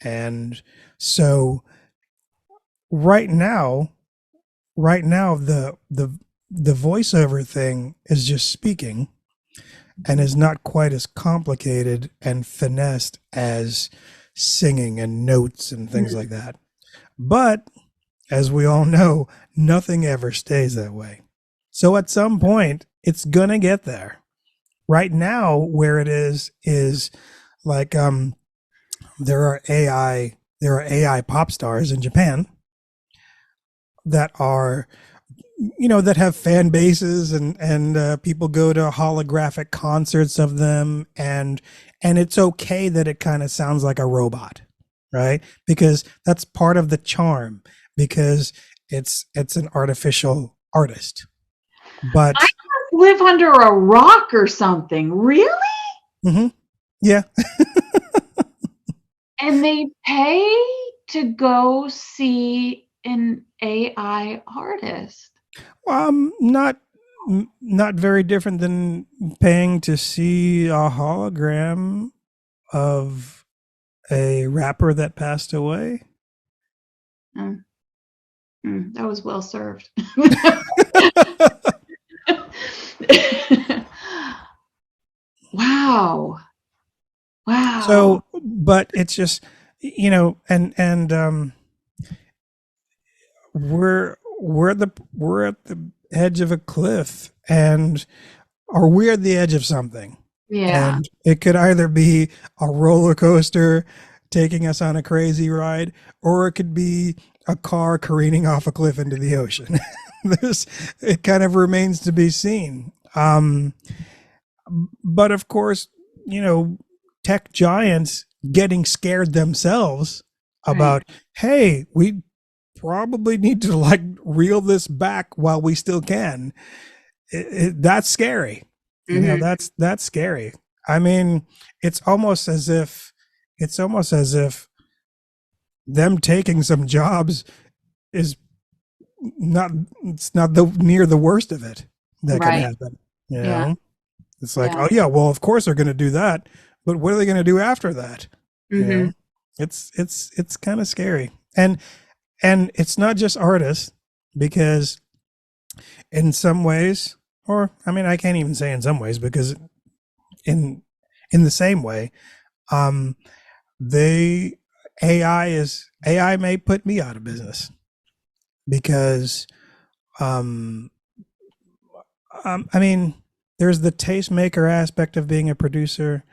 And so right now, the voiceover thing is just speaking and is not quite as complicated and finessed as singing and notes and things like that. But as we all know, nothing ever stays that way. So at some point, it's gonna get there. Right now, where it is like there are AI pop stars in Japan that are that have fan bases, and people go to holographic concerts of them, and it's okay that it kind of sounds like a robot, right? Because that's part of the charm, because it's an artificial artist. But I live under a rock or something. Really? yeah. And they pay to go see an AI artist. Not very different than paying to see a hologram of a rapper that passed away. That was well served. Wow. So, but it's just, and we're at the edge of a cliff, or we're at the edge of something. Yeah. And it could either be a roller coaster taking us on a crazy ride, or it could be a car careening off a cliff into the ocean. It kind of remains to be seen. But of course, tech giants getting scared themselves about, hey, we probably need to like reel this back while we still can. That's scary. That's scary. I mean, it's almost as if them taking some jobs is it's not near the worst of it that can happen. Yeah. It's like, oh yeah, well, of course they're going to do that, but what are they going to do after that? It's kind of scary. And it's not just artists, because in some ways, or I mean, I can't even say in some ways, because in the same way, AI may put me out of business, because I mean, there's the tastemaker aspect of being a producer,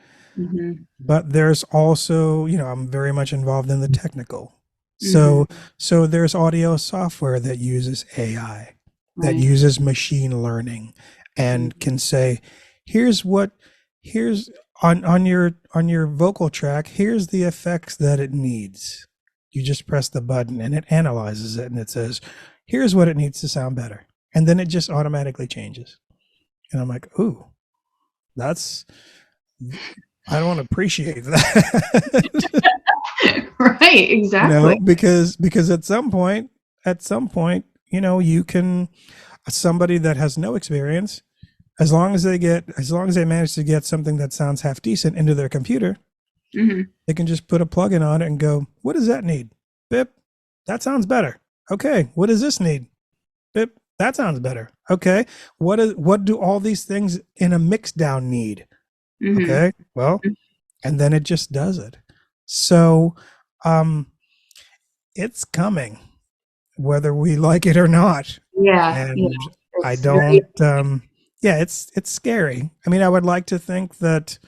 but there's also, I'm very much involved in the technical. So there's audio software that uses AI, that uses machine learning, and can say, here's on your vocal track, here's the effects that it needs. You just press the button and it analyzes it, and it says, here's what it needs to sound better. And then it just automatically changes. And I'm like, ooh, I don't appreciate that. Right, exactly. Because at some point, you can, somebody that has no experience, as long as they manage to get something that sounds half decent into their computer, they can just put a plugin on it and go, what does that need? Bip, that sounds better. Okay, what does this need? Bip, that sounds better. Okay, what do all these things in a mix down need? Okay, well, and then it just does it. So it's coming, whether we like it or not. Yeah. And I It's very don't. Yeah, it's scary. I mean, I would like to think that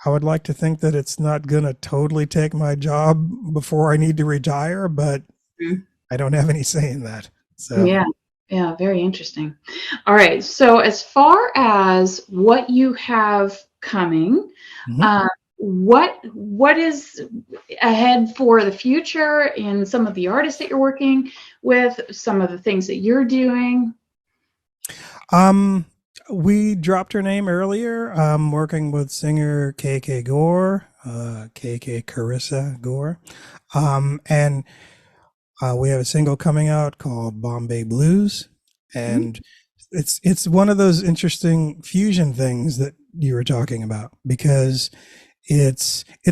it's not gonna totally take my job before I need to retire, but mm, I don't have any say in that. So. yeah, yeah, very interesting. All right, so as far as what you have coming, Mhm. uh, what is ahead for the future in some of the artists that you're working with, some of the things that you're doing? Um, we dropped her name earlier. Working with singer KK Gore, KK Carissa Gore. And we have a single coming out called Bombay Blues, Mhm. and it's one of those interesting fusion things that you were talking about because it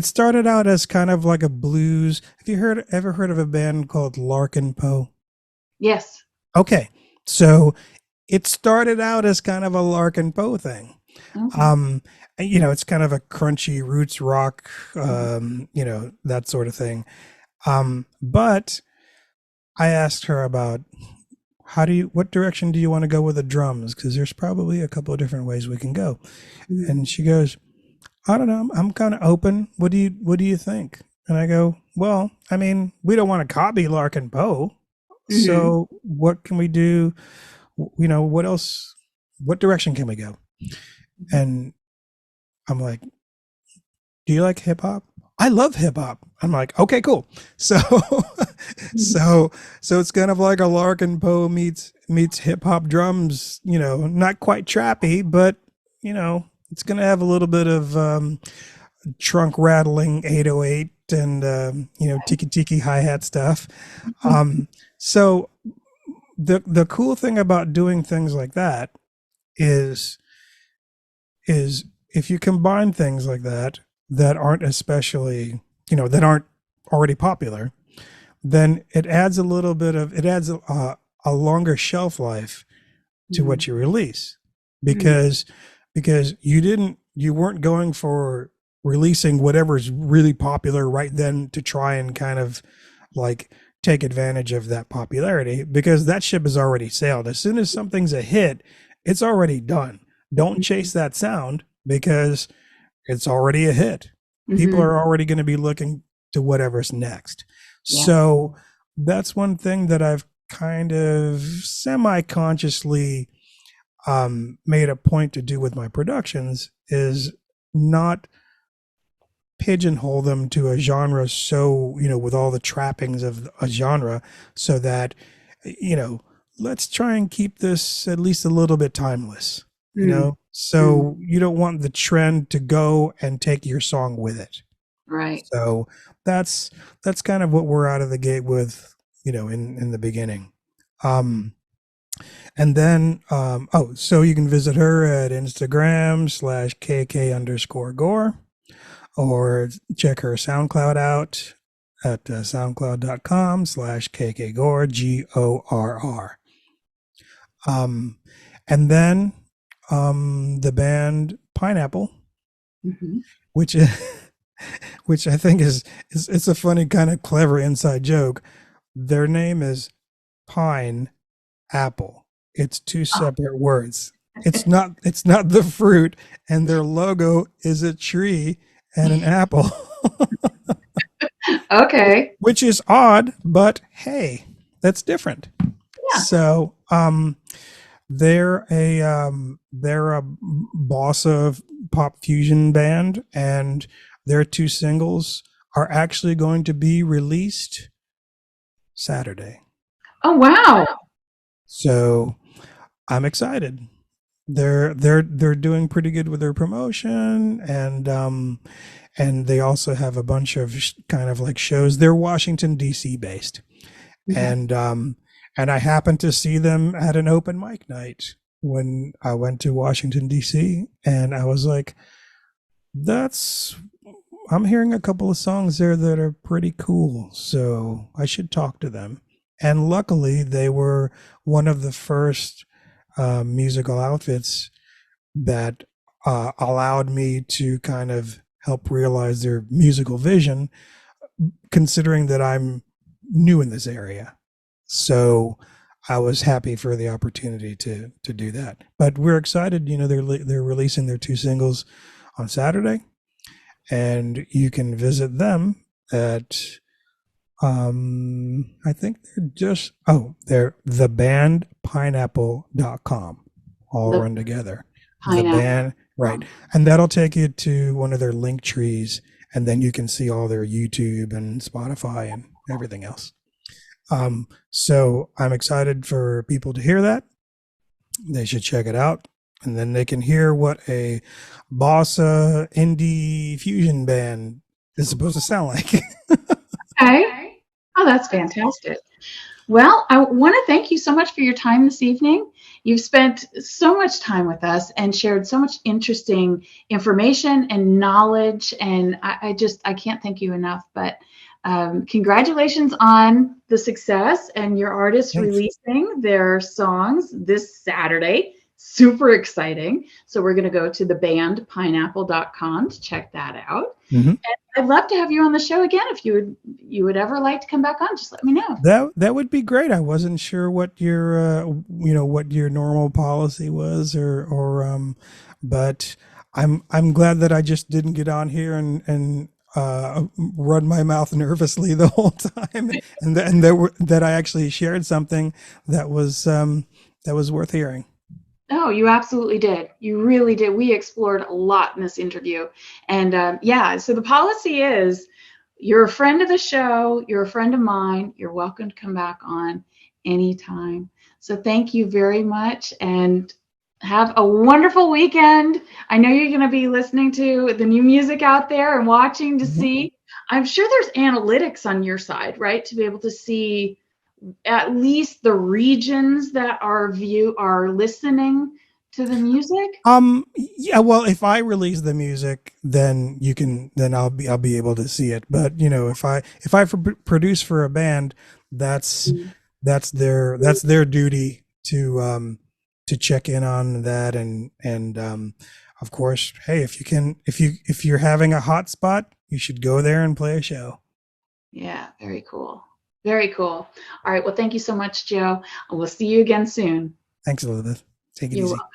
started out as kind of like a blues. Have you ever heard of a band called Larkin Poe? Yes. Okay, so it started out as kind of a Larkin Poe thing. Okay. Um, it's kind of a crunchy roots rock, that sort of thing. But I asked her about what direction do you want to go with the drums? Because there's probably a couple of different ways we can go. Mhm. And she goes, I don't know. I'm kind of open. What do you think? And I go, well, I mean, we don't want to copy Larkin Poe. Mhm. So what can we do? What else? What direction can we go? And I'm like, do you like hip hop? I love hip hop. I'm like, okay, cool. So, Mhm. so, so it's kind of like a Larkin Poe meets hip hop drums. Not quite trappy, but it's gonna have a little bit of trunk rattling 808 and tiki tiki hi hat stuff. So the cool thing about doing things like that is is if you combine things like that aren't especially that aren't already popular, then it adds a longer shelf life to Mhm. what you release Mhm. because you weren't going for releasing whatever's really popular right then to try and kind of like take advantage of that popularity because that ship has already sailed. As soon as something's a hit, it's already done. Don't chase that sound because it's already a hit. People Mhm. are already going to be looking to whatever's next. Yeah. So that's one thing that I've kind of semi-consciously made a point to do with my productions is not pigeonhole them to a genre so with all the trappings of a genre so that you know let's try and keep this at least a little bit timeless, Mm. Mm. so you don't want the trend to go and take your song with it. Right. So that's kind of what we're out of the gate with, in the beginning. um and then so you can visit her at Instagram/KK_Gore, or check her SoundCloud out at soundcloud.com/KKGore, GORR. Um, and then the band Pineapple, Mhm. which which I think is it's a funny kind of clever inside joke. Their name is Pine Apple. It's two separate words. It's not the fruit, and their logo is a tree and an apple. Okay. Which is odd, but hey, that's different. Yeah. So, they're a boss of pop fusion band, and their two singles are actually going to be released Saturday. Oh, wow. So I'm excited. They're doing pretty good with their promotion, and they also have a bunch of kind of like shows. They're Washington D.C. based, Mhm. and I happened to see them at an open mic night when I went to Washington D.C. and I was like, "That's I'm hearing a couple of songs there that are pretty cool, so I should talk to them." And luckily, they were one of the first musical outfits that allowed me to kind of help realize their musical vision, considering that I'm new in this area. So I was happy for the opportunity to do that. But we're excited. They're releasing their 2 singles on Saturday, and you can visit them at I think they're thebandpineapple.com, all The run together. The pineapple. band, right. And that'll take you to one of their link trees, and then you can see all their YouTube and Spotify and everything else. So I'm excited for people to hear that. They should check it out, and then they can hear what a bossa indie fusion band is supposed to sound like. Okay. Oh, that's fantastic. Well, I want to thank you so much for your time this evening. You've spent so much time with us and shared so much interesting information and knowledge. And I can't thank you enough. But congratulations on the success and your artists Thanks. releasing their songs this Saturday. Super exciting. So we're going to go to thebandpineapple.com to check that out. Mm-hmm. And I'd love to have you on the show again. If you would ever like to come back on, just let me know. That would be great. I wasn't sure what your what your normal policy was, but I'm glad that I just didn't get on here and run my mouth nervously the whole time, and that I actually shared something that was worth hearing. No, you absolutely did. You really did. We explored a lot in this interview. And so the policy is you're a friend of the show, you're a friend of mine, you're welcome to come back on anytime. So thank you very much and have a wonderful weekend. I know you're going to be listening to the new music out there and watching to see. I'm sure there's analytics on your side, right? To be able to see at least the regions that are listening to the music. Yeah, well, if I release the music, then I'll be able to see it. But if I produce for a band, that's their duty to check in on that, and of course, hey, if you're having a hot spot, you should go there and play a show. Yeah, very cool. Very cool. All right. Well, thank you so much, Joe. We'll see you again soon. Thanks, Elizabeth. Take it You're easy. welcome.